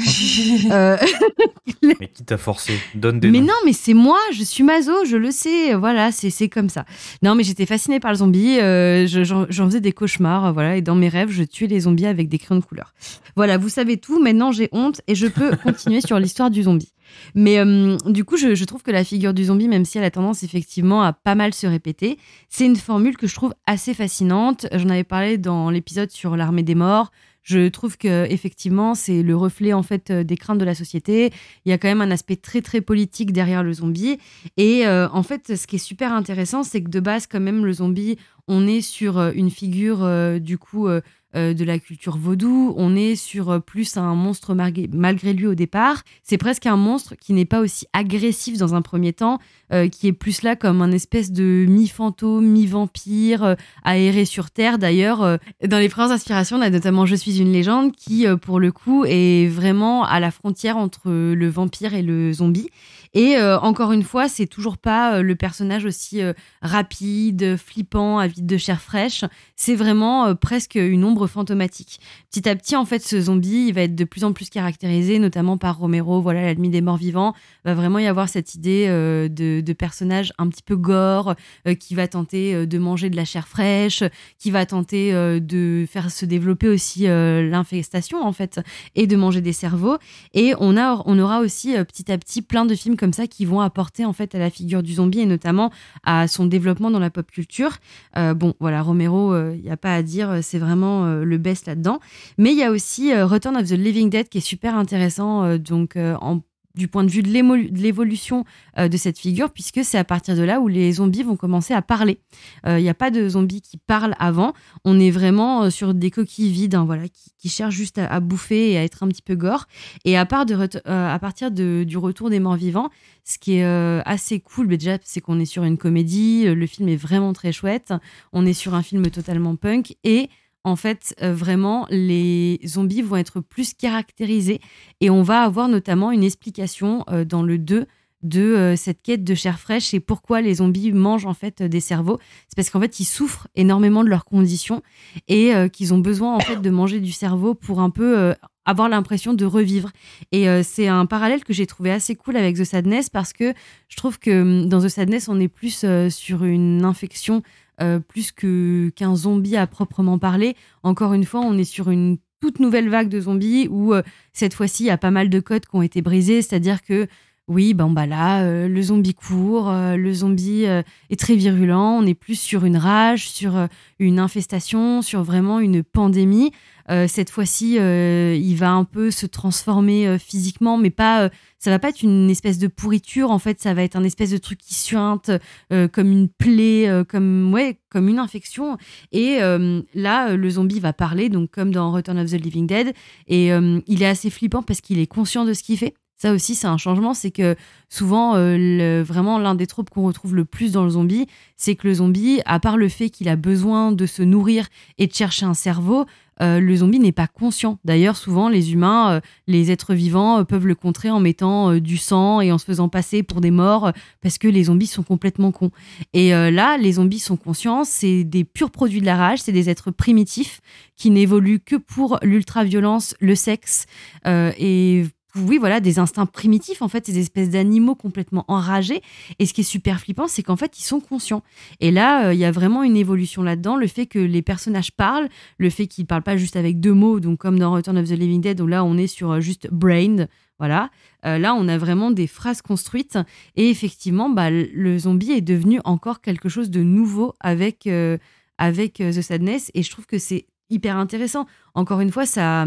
[SPEAKER 4] Mais qui t'a forcé? Donne des
[SPEAKER 3] Mais
[SPEAKER 4] noms.
[SPEAKER 3] non, mais c'est moi, je suis maso, je le sais. Voilà, c'est comme ça. Non, mais j'étais fascinée par le zombie. J'en faisais des cauchemars, voilà. Et dans mes rêves, je tuais les zombies avec des crayons de couleur. Voilà, vous savez tout. Maintenant, j'ai honte et je peux continuer sur l'histoire du zombie. Mais du coup, je trouve que la figure du zombie, même si elle a tendance effectivement à pas mal se répéter, c'est une formule que je trouve assez fascinante. J'en avais parlé dans l'épisode sur l'armée des morts. Je trouve que effectivement, c'est le reflet en fait des craintes de la société. Il y a quand même un aspect très très politique derrière le zombie. Et en fait, ce qui est super intéressant, c'est que de base, quand même, le zombie, on est sur une figure du coup de la culture vaudou. On est sur plus un monstre malgré lui au départ. C'est presque un monstre qui n'est pas aussi agressif dans un premier temps, qui est plus là comme un espèce de mi-fantôme, mi-vampire, aéré sur Terre. D'ailleurs, dans les premières inspirations, on a notamment Je suis une légende, qui, pour le coup, est vraiment à la frontière entre le vampire et le zombie. Et encore une fois, c'est toujours pas le personnage aussi rapide, flippant, avide de chair fraîche. C'est vraiment presque une ombre fantomatique. Petit à petit, en fait, ce zombie, il va être de plus en plus caractérisé, notamment par Romero, voilà, l'ennemi des morts vivants. Va vraiment y avoir cette idée de personnage un petit peu gore, qui va tenter de manger de la chair fraîche, qui va tenter de faire se développer aussi l'infestation, en fait, et de manger des cerveaux. Et on aura aussi petit à petit plein de films comme ça qui vont apporter en fait à la figure du zombie et notamment à son développement dans la pop culture. Bon, voilà, Romero, il n'y a pas à dire, c'est vraiment le best là-dedans. Mais il y a aussi Return of the Living Dead qui est super intéressant, du point de vue de l'évolution de cette figure, puisque c'est à partir de là où les zombies vont commencer à parler. Il n'y a pas de zombies qui parlent avant. On est vraiment sur des coquilles vides, hein, voilà, qui cherchent juste à bouffer et à être un petit peu gore. Et à partir du retour des morts vivants, ce qui est assez cool, mais déjà, c'est qu'on est sur une comédie. Le film est vraiment très chouette. On est sur un film totalement punk et en fait, vraiment, les zombies vont être plus caractérisés et on va avoir notamment une explication dans le 2 de cette quête de chair fraîche et pourquoi les zombies mangent en fait des cerveaux. C'est parce qu'en fait, ils souffrent énormément de leurs conditions et qu'ils ont besoin en fait de manger du cerveau pour un peu avoir l'impression de revivre. Et c'est un parallèle que j'ai trouvé assez cool avec The Sadness parce que je trouve que dans The Sadness, on est plus sur une infection plus qu'un zombie à proprement parler. Encore une fois, on est sur une toute nouvelle vague de zombies où cette fois-ci, il y a pas mal de codes qui ont été brisés, c'est-à-dire que oui, là, le zombie court, le zombie est très virulent, on est plus sur une rage, sur une infestation, sur vraiment une pandémie. Cette fois-ci, il va un peu se transformer physiquement, mais pas. Ça va pas être une espèce de pourriture. En fait, ça va être un espèce de truc qui suinte, comme une plaie, comme une infection. Et là, le zombie va parler, donc comme dans Return of the Living Dead, et il est assez flippant parce qu'il est conscient de ce qu'il fait. Ça aussi, c'est un changement, c'est que souvent, vraiment, l'un des tropes qu'on retrouve le plus dans le zombie, c'est que le zombie, à part le fait qu'il a besoin de se nourrir et de chercher un cerveau, le zombie n'est pas conscient. D'ailleurs, souvent, les humains, les êtres vivants, peuvent le contrer en mettant du sang et en se faisant passer pour des morts parce que les zombies sont complètement cons. Et là, les zombies sont conscients, c'est des purs produits de la rage, c'est des êtres primitifs qui n'évoluent que pour l'ultra-violence, le sexe et oui, voilà, des instincts primitifs, en fait, ces espèces d'animaux complètement enragés. Et ce qui est super flippant, c'est qu'en fait, ils sont conscients. Et là, il y a vraiment une évolution là-dedans. Le fait que les personnages parlent, le fait qu'ils ne parlent pas juste avec 2 mots, donc comme dans Return of the Living Dead, où là, on est sur juste brain. Voilà. Là, on a vraiment des phrases construites. Et effectivement, le zombie est devenu encore quelque chose de nouveau avec The Sadness. Et je trouve que c'est hyper intéressant. Encore une fois, ça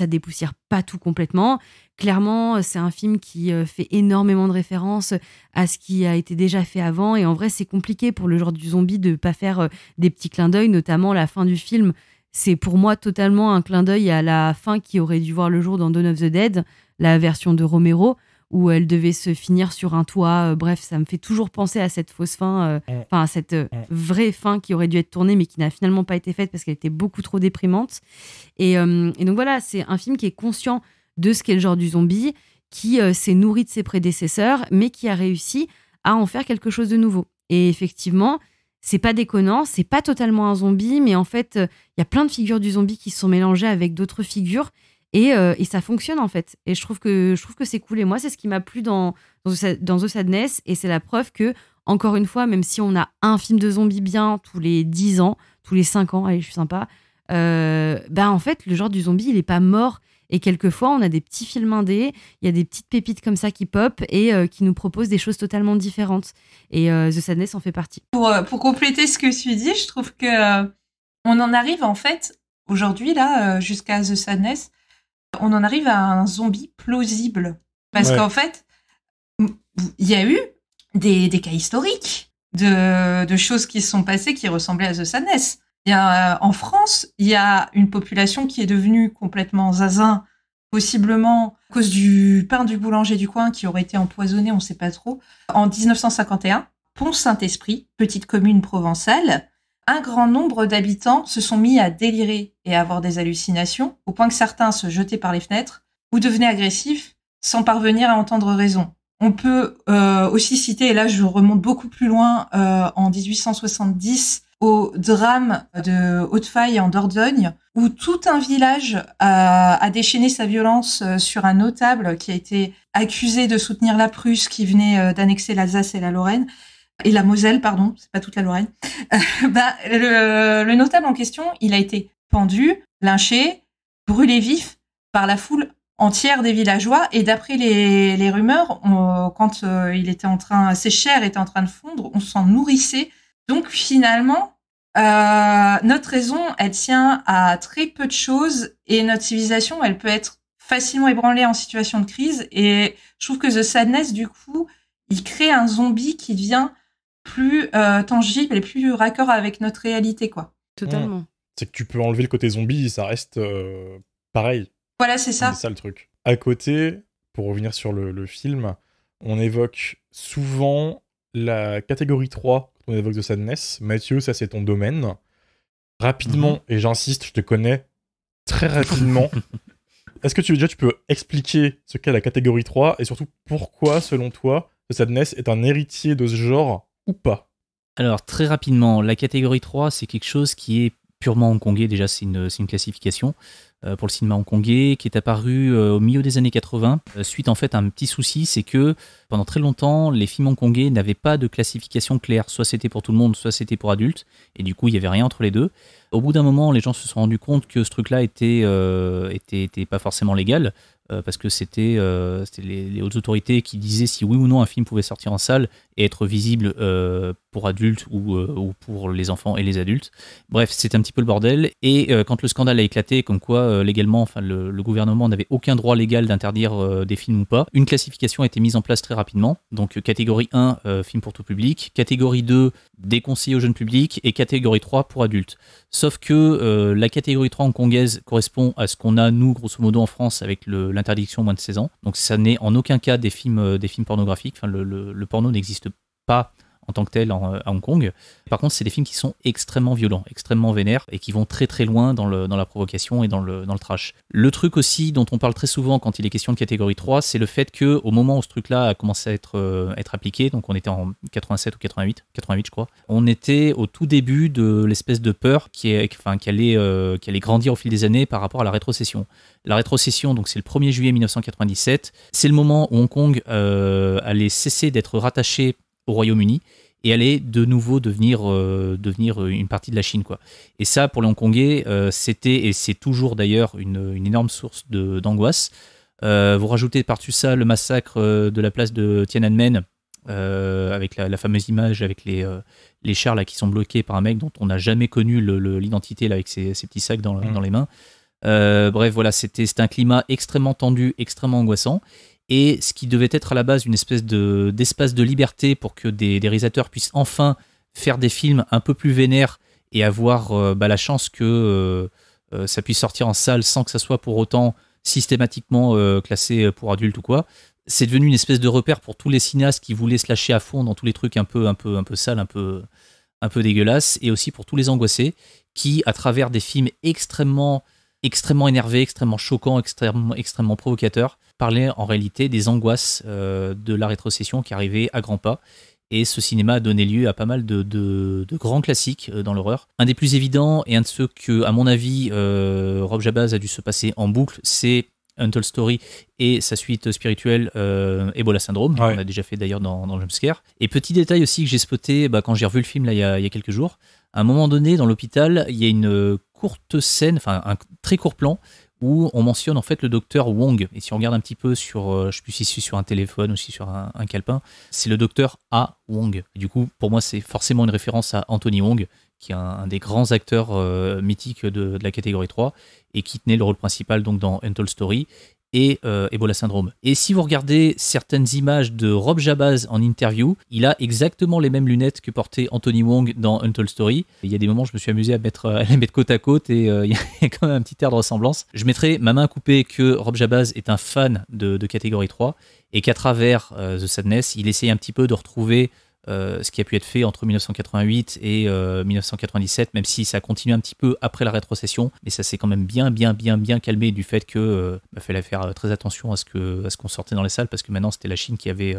[SPEAKER 3] dépoussière pas tout complètement. Clairement, c'est un film qui fait énormément de références à ce qui a été déjà fait avant. Et en vrai, c'est compliqué pour le genre du zombie de pas faire des petits clins d'œil, notamment la fin du film. C'est pour moi totalement un clin d'œil à la fin qui aurait dû voir le jour dans Dawn of the Dead, la version de Romero, où elle devait se finir sur un toit. Bref, ça me fait toujours penser à cette fausse fin, à cette vraie fin qui aurait dû être tournée, mais qui n'a finalement pas été faite parce qu'elle était beaucoup trop déprimante. Et donc voilà, c'est un film qui est conscient de ce qu'est le genre du zombie, qui s'est nourri de ses prédécesseurs, mais qui a réussi à en faire quelque chose de nouveau. Et effectivement, c'est pas déconnant, c'est pas totalement un zombie, mais en fait, il y a plein de figures du zombie qui se sont mélangées avec d'autres figures. Et ça fonctionne en fait. Et je trouve que c'est cool. Et moi, c'est ce qui m'a plu dans The Sadness. Et c'est la preuve que, encore une fois, même si on a un film de zombies bien tous les 10 ans, tous les 5 ans, allez, je suis sympa, en fait, le genre du zombie, il est pas mort. Et quelquefois, on a des petits films indés, il y a des petites pépites comme ça qui pop et qui nous proposent des choses totalement différentes. Et The Sadness en fait partie.
[SPEAKER 6] Pour compléter ce que tu dis, je trouve que on en arrive en fait, aujourd'hui, là, jusqu'à The Sadness, on en arrive à un zombie plausible. Parce qu'en fait, il y a eu des cas historiques de choses qui se sont passées qui ressemblaient à The Sadness. En France, il y a une population qui est devenue complètement zinzin, possiblement à cause du pain du boulanger du coin qui aurait été empoisonné, on ne sait pas trop. En 1951, Pont-Saint-Esprit, petite commune provençale, un grand nombre d'habitants se sont mis à délirer et à avoir des hallucinations, au point que certains se jetaient par les fenêtres ou devenaient agressifs sans parvenir à entendre raison. On peut aussi citer, et là je remonte beaucoup plus loin, en 1870, au drame de Hautefeuille en Dordogne, où tout un village a déchaîné sa violence sur un notable qui a été accusé de soutenir la Prusse qui venait d'annexer l'Alsace et la Lorraine. Et la Moselle, pardon, c'est pas toute la Lorraine. Le notable en question, il a été pendu, lynché, brûlé vif par la foule entière des villageois. Et d'après les rumeurs, quand ses chairs étaient en train de fondre, on s'en nourrissait. Donc finalement, notre raison, elle tient à très peu de choses et notre civilisation, elle peut être facilement ébranlée en situation de crise. Et je trouve que The Sadness, du coup, il crée un zombie qui devient plus tangible et plus raccord avec notre réalité, quoi.
[SPEAKER 3] Totalement.
[SPEAKER 2] C'est que tu peux enlever le côté zombie, ça reste pareil.
[SPEAKER 6] Voilà, c'est ça.
[SPEAKER 2] C'est ça le truc. À côté, pour revenir sur le film, on évoque souvent la catégorie 3 quand on évoque The Sadness. Mathieu, ça c'est ton domaine. Rapidement, et j'insiste, je te connais très rapidement. Est-ce que tu peux expliquer ce qu'est la catégorie 3 et surtout pourquoi, selon toi, The Sadness est un héritier de ce genre ou pas?
[SPEAKER 5] Alors, très rapidement, la catégorie 3, c'est quelque chose qui est purement hongkongais. Déjà, c'est une classification pour le cinéma hongkongais qui est apparu au milieu des années 80, suite en fait à un petit souci, c'est que pendant très longtemps, les films hongkongais n'avaient pas de classification claire. Soit c'était pour tout le monde, soit c'était pour adultes. Et du coup, il n'y avait rien entre les deux. Au bout d'un moment, les gens se sont rendus compte que ce truc-là était pas forcément légal. Parce que c'était les hautes autorités qui disaient si oui ou non un film pouvait sortir en salle et être visible pour adultes ou pour les enfants et les adultes. Bref, c'était un petit peu le bordel. Et quand le scandale a éclaté, comme quoi légalement, enfin, le gouvernement n'avait aucun droit légal d'interdire des films ou pas, une classification a été mise en place très rapidement. Donc catégorie 1, film pour tout public, catégorie 2, déconseillé au jeune public, et catégorie 3 pour adultes. Sauf que la catégorie 3 hongkongaise correspond à ce qu'on a, nous, grosso modo, en France, avec l'interdiction moins de 16 ans. Donc ça n'est en aucun cas des films pornographiques. Enfin, le porno n'existe pas en tant que tel à Hong Kong. Par contre, c'est des films qui sont extrêmement violents, extrêmement vénères et qui vont très très loin dans la provocation et dans le trash. Le truc aussi dont on parle très souvent quand il est question de catégorie 3, c'est le fait qu'au moment où ce truc-là a commencé à être appliqué, donc on était en 87 ou 88 je crois, on était au tout début de l'espèce de peur qui allait grandir au fil des années par rapport à la rétrocession. La rétrocession, donc c'est le 1er juillet 1997, c'est le moment où Hong Kong allait cesser d'être rattaché au Royaume-Uni et allait de nouveau devenir une partie de la Chine, quoi. Et ça, pour les Hongkongais, c'était, et c'est toujours d'ailleurs, une énorme source d'angoisse. Vous rajoutez par-dessus ça le massacre de la place de Tiananmen, avec la fameuse image avec les chars là, qui sont bloqués par un mec dont on n'a jamais connu l'identité là, avec ses petits sacs dans les mains. Bref, voilà, c'était un climat extrêmement tendu, extrêmement angoissant. Et ce qui devait être à la base une espèce d'espace de liberté pour que des réalisateurs puissent enfin faire des films un peu plus vénères et avoir la chance que ça puisse sortir en salle sans que ça soit pour autant systématiquement classé pour adultes ou quoi. C'est devenu une espèce de repère pour tous les cinéastes qui voulaient se lâcher à fond dans tous les trucs un peu sales, un peu dégueulasses, et aussi pour tous les angoissés qui, à travers des films extrêmement énervés, extrêmement choquants, extrêmement provocateurs, parlaient en réalité des angoisses de la rétrocession qui arrivait à grands pas. Et ce cinéma a donné lieu à pas mal de grands classiques dans l'horreur. Un des plus évidents, et un de ceux que, à mon avis, Rob Jabaz a dû se passer en boucle, c'est Untold Story et sa suite spirituelle Ebola Syndrome,
[SPEAKER 2] Ouais.
[SPEAKER 5] qu'on a déjà fait d'ailleurs dans Jumpscare. Et petit détail aussi que j'ai spoté quand j'ai revu le film là, il y a quelques jours, à un moment donné dans l'hôpital, il y a une courte scène, enfin un très court plan, où on mentionne en fait le docteur Wong. Et si on regarde un petit peu sur, je sais plus si c'est sur un téléphone ou si sur un calepin, c'est le docteur A. Wong. Et du coup, pour moi, c'est forcément une référence à Anthony Wong, qui est un des grands acteurs mythiques de la catégorie 3 et qui tenait le rôle principal donc dans Untold Story et Ebola Syndrome. Et si vous regardez certaines images de Rob Jabaz en interview, il a exactement les mêmes lunettes que portait Anthony Wong dans Untold Story. Il y a des moments où je me suis amusé à les mettre côte à côte et il y a quand même un petit air de ressemblance. Je mettrai ma main à couper que Rob Jabaz est un fan de catégorie 3 et qu'à travers The Sadness, il essaye un petit peu de retrouver ce qui a pu être fait entre 1988 et 1997, même si ça continue un petit peu après la rétrocession, mais ça s'est quand même bien calmé du fait que fallait faire très attention à ce qu'on sortait dans les salles, parce que maintenant c'était la Chine qui allait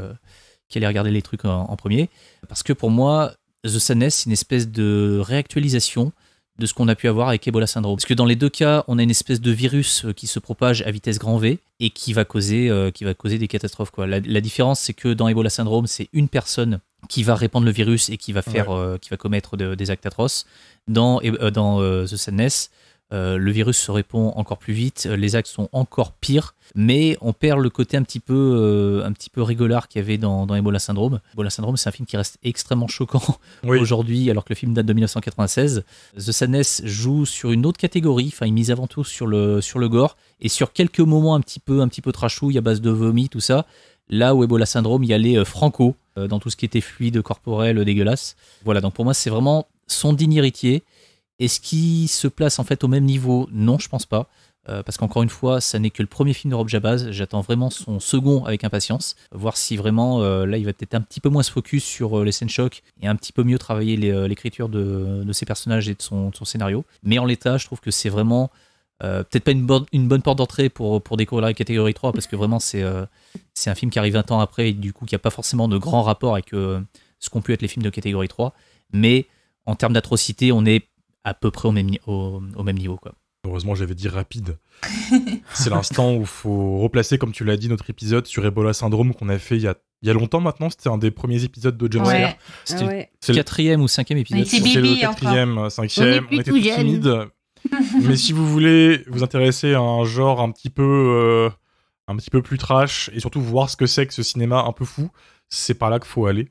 [SPEAKER 5] regarder les trucs en premier. Parce que pour moi, The Sadness, c'est une espèce de réactualisation de ce qu'on a pu avoir avec Ebola Syndrome. Parce que dans les deux cas, on a une espèce de virus qui se propage à vitesse grand V et qui va causer des catastrophes, quoi. La différence, c'est que dans Ebola Syndrome, c'est une personne qui va répandre le virus et qui va qui va commettre des actes atroces. Dans The Sadness, le virus se répand encore plus vite, les actes sont encore pires, mais on perd le côté un petit peu rigolard qu'il y avait dans Ebola Syndrome. Ebola Syndrome, c'est un film qui reste extrêmement choquant aujourd'hui, alors que le film date de 1996. The Sadness joue sur une autre catégorie, enfin il mise avant tout sur le gore et sur quelques moments un petit peu trashouille à base de vomi, tout ça. Là où Ebola Syndrome, il y allait franco dans tout ce qui était fluide, corporel, dégueulasse. Voilà, donc pour moi, c'est vraiment son digne héritier. Est-ce qu'il se place en fait au même niveau ? Non, je pense pas. Parce qu'encore une fois, ça n'est que le premier film de Rob Jabaz. J'attends vraiment son second avec impatience. Voir si vraiment, là, il va peut-être un petit peu moins se focus sur les scènes chocs et un petit peu mieux travailler l'écriture de ses personnages et de son scénario. Mais en l'état, je trouve que c'est vraiment peut-être pas une bonne porte d'entrée pour découvrir la catégorie 3, parce que vraiment, c'est un film qui arrive 20 ans après et du coup, qui n'a pas forcément de grand rapport avec ce qu'ont pu être les films de catégorie 3. Mais en termes d'atrocité, on est à peu près au même niveau, quoi.
[SPEAKER 2] Heureusement, j'avais dit rapide. C'est l'instant où il faut replacer, comme tu l'as dit, notre épisode sur Ebola Syndrome qu'on a fait il y a longtemps maintenant. C'était un des premiers épisodes de Jumpscare.
[SPEAKER 5] C'était le 4e ou 5e épisode.
[SPEAKER 6] C'est
[SPEAKER 2] C'est
[SPEAKER 6] Bibi,
[SPEAKER 2] le 4e, 5e. On était
[SPEAKER 3] tout
[SPEAKER 2] tout
[SPEAKER 3] jeunes.
[SPEAKER 2] timides. Mais si vous voulez vous intéresser à un genre un petit peu plus trash et surtout voir ce que c'est que ce cinéma un peu fou, c'est par là qu'il faut aller.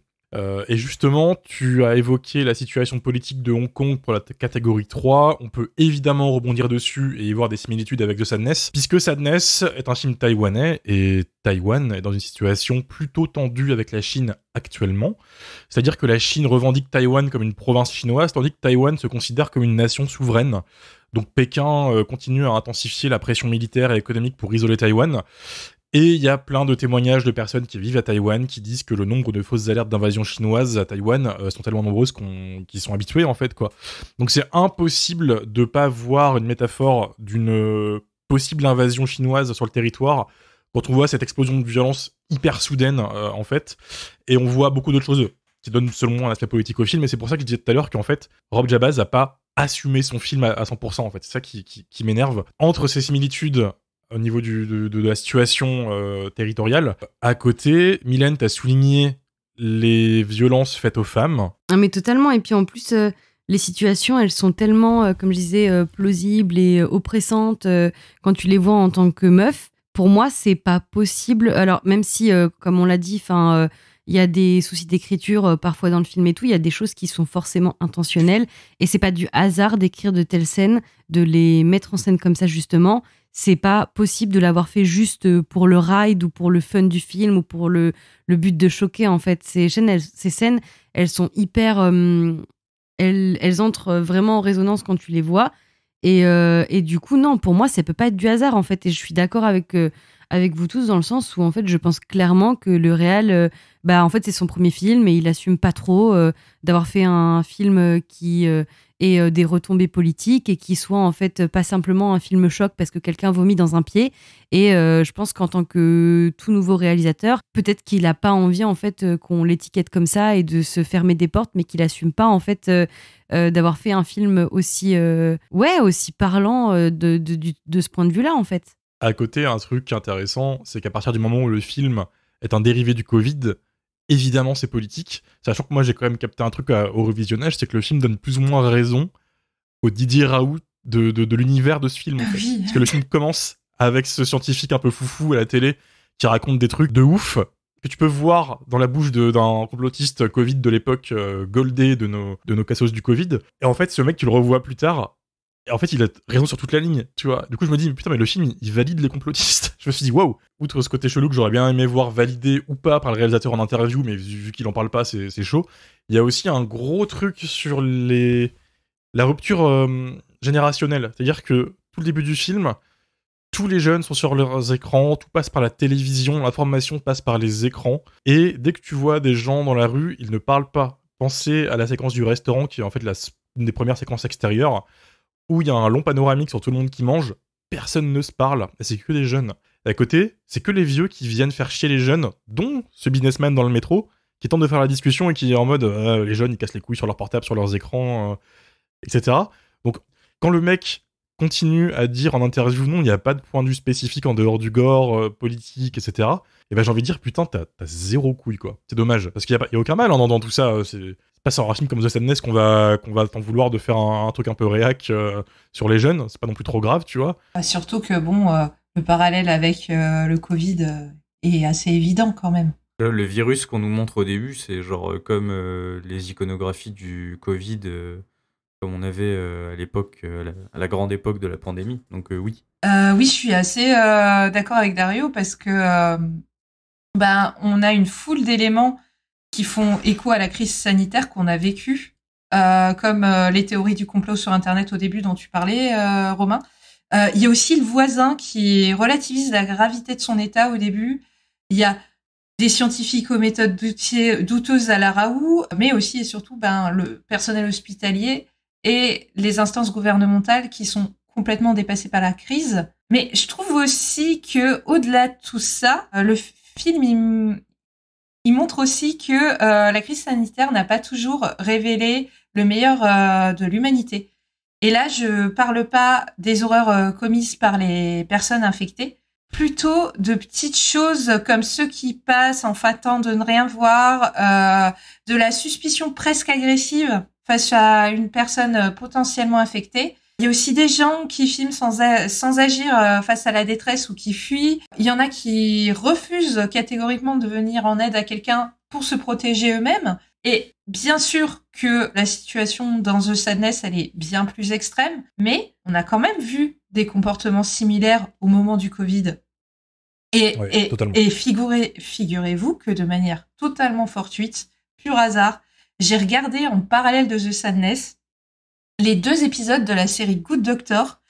[SPEAKER 2] Et justement, tu as évoqué la situation politique de Hong Kong pour la catégorie 3. On peut évidemment rebondir dessus et y voir des similitudes avec The Sadness, puisque Sadness est un film taïwanais, et Taïwan est dans une situation plutôt tendue avec la Chine actuellement. C'est-à-dire que la Chine revendique Taïwan comme une province chinoise, tandis que Taïwan se considère comme une nation souveraine. Donc Pékin continue à intensifier la pression militaire et économique pour isoler Taïwan. Et il y a plein de témoignages de personnes qui vivent à Taïwan qui disent que le nombre de fausses alertes d'invasion chinoise à Taïwan sont tellement nombreuses qu'ils sont habitués, en fait, quoi. Donc c'est impossible de pas voir une métaphore d'une possible invasion chinoise sur le territoire quand on voit cette explosion de violence hyper soudaine, en fait. Et on voit beaucoup d'autres choses qui donnent, selon moi, un aspect politique au film. Et c'est pour ça que je disais tout à l'heure qu'en fait, Rob Jabaz a pas assumé son film à 100%, en fait. C'est ça qui m'énerve. Entre ces similitudes au niveau de la situation territoriale. À côté, Mylène, t'as souligné les violences faites aux femmes.
[SPEAKER 3] Ah, mais totalement. Et puis en plus, les situations, elles sont tellement, comme je disais, plausibles et oppressantes quand tu les vois en tant que meuf. Pour moi, c'est pas possible. Alors, même si, comme on l'a dit, il y a des soucis d'écriture parfois dans le film et tout, il y a des choses qui sont forcément intentionnelles. Et c'est pas du hasard d'écrire de telles scènes, de les mettre en scène comme ça, justement. C'est pas possible de l'avoir fait juste pour le ride ou pour le fun du film ou pour le but de choquer, en fait. Ces scènes, elles sont hyper... elles entrent vraiment en résonance quand tu les vois. Et du coup, non, pour moi, ça peut pas être du hasard, en fait. Et je suis d'accord avec vous tous dans le sens où, en fait, je pense clairement que le réal, en fait, c'est son premier film et il assume pas trop d'avoir fait un film qui ait des retombées politiques et qui soit, en fait, pas simplement un film choc parce que quelqu'un vomit dans un pied. Et je pense qu'en tant que tout nouveau réalisateur, peut-être qu'il a pas envie, en fait, qu'on l'étiquette comme ça et de se fermer des portes, mais qu'il assume pas, en fait, d'avoir fait un film aussi parlant de ce point de vue-là, en fait.
[SPEAKER 2] À côté, un truc intéressant, c'est qu'à partir du moment où le film est un dérivé du Covid, évidemment c'est politique, sachant que moi j'ai quand même capté un truc au revisionnage, c'est que le film donne plus ou moins raison au Didier Raoult de l'univers de ce film, en fait.
[SPEAKER 6] Oui.
[SPEAKER 2] Parce que le film commence avec ce scientifique un peu foufou à la télé qui raconte des trucs de ouf que tu peux voir dans la bouche d'un complotiste Covid de l'époque goldé de nos cassos du Covid. Et en fait, ce mec, tu le revois plus tard, et en fait, il a raison sur toute la ligne, tu vois. Du coup, je me dis, putain, mais le film, il valide les complotistes. Je me suis dit, waouh, outre ce côté chelou que j'aurais bien aimé voir validé ou pas par le réalisateur en interview, mais vu qu'il en parle pas, c'est chaud. Il y a aussi un gros truc sur la rupture générationnelle. C'est-à-dire que tout le début du film, tous les jeunes sont sur leurs écrans, tout passe par la télévision, l'information passe par les écrans. Et dès que tu vois des gens dans la rue, ils ne parlent pas. Pensez à la séquence du restaurant, qui est en fait une des premières séquences extérieures, où il y a un long panoramique sur tout le monde qui mange, personne ne se parle, et c'est que des jeunes. Et à côté, c'est que les vieux qui viennent faire chier les jeunes, dont ce businessman dans le métro, qui tente de faire la discussion et qui est en mode les jeunes ils cassent les couilles sur leur portable, sur leurs écrans, etc. Donc quand le mec continue à dire en interview non, il n'y a pas de point de vue spécifique en dehors du gore, politique, etc. Et ben j'ai envie de dire putain, t'as zéro couille, quoi. C'est dommage, parce qu'il y a aucun mal dans tout ça. C'est pas sur un film comme The Sadness qu'on va t'en vouloir de faire un truc un peu réac sur les jeunes. C'est pas non plus trop grave, tu vois.
[SPEAKER 6] Surtout que le parallèle avec le Covid est assez évident quand même.
[SPEAKER 4] Le virus qu'on nous montre au début, c'est genre comme les iconographies du Covid, comme on avait à l'époque, à la grande époque de la pandémie. Donc oui.
[SPEAKER 6] Oui, je suis assez d'accord avec Dario parce que on a une foule d'éléments qui font écho à la crise sanitaire qu'on a vécue, comme les théories du complot sur Internet au début dont tu parlais, Romain. Il y a aussi le voisin qui relativise la gravité de son état au début. Il y a des scientifiques aux méthodes douteuses à la Raoult, mais aussi et surtout le personnel hospitalier et les instances gouvernementales qui sont complètement dépassées par la crise. Mais je trouve aussi que au-delà de tout ça, le film il montre aussi que la crise sanitaire n'a pas toujours révélé le meilleur de l'humanité. Et là, je parle pas des horreurs commises par les personnes infectées, plutôt de petites choses comme ceux qui passent en feintant de ne rien voir, de la suspicion presque agressive face à une personne potentiellement infectée. Il y a aussi des gens qui filment sans agir face à la détresse ou qui fuient. Il y en a qui refusent catégoriquement de venir en aide à quelqu'un pour se protéger eux-mêmes. Et bien sûr que la situation dans The Sadness, elle est bien plus extrême, mais on a quand même vu des comportements similaires au moment du Covid. Et figurez-vous que de manière totalement fortuite, pur hasard, j'ai regardé en parallèle de The Sadness les 2 épisodes de la série Good Doctor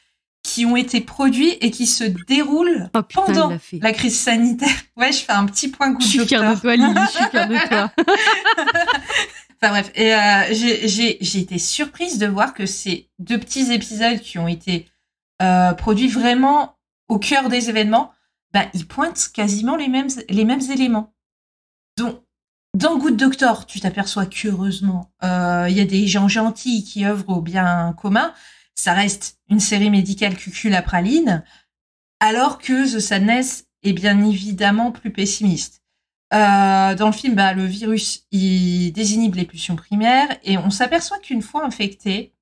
[SPEAKER 6] qui ont été produits et qui se déroulent
[SPEAKER 3] Oh putain,
[SPEAKER 6] pendant
[SPEAKER 3] il l'a fait.
[SPEAKER 6] la crise sanitaire. Ouais, je fais un petit point goutte
[SPEAKER 3] Je suis fière de toi, Lily, je suis fière de toi.
[SPEAKER 6] Enfin bref, et j'ai été surprise de voir que ces 2 petits épisodes qui ont été produits vraiment au cœur des événements, bah, ils pointent quasiment les mêmes éléments. Donc, dans Good Doctor, tu t'aperçois qu'heureusement, il y a des gens gentils qui œuvrent au bien commun. Ça reste une série médicale cucul à praline, alors que The Sadness est bien évidemment plus pessimiste. Dans le film, bah, le virus, il désinhibe les pulsions primaires et on s'aperçoit qu'une fois infectés,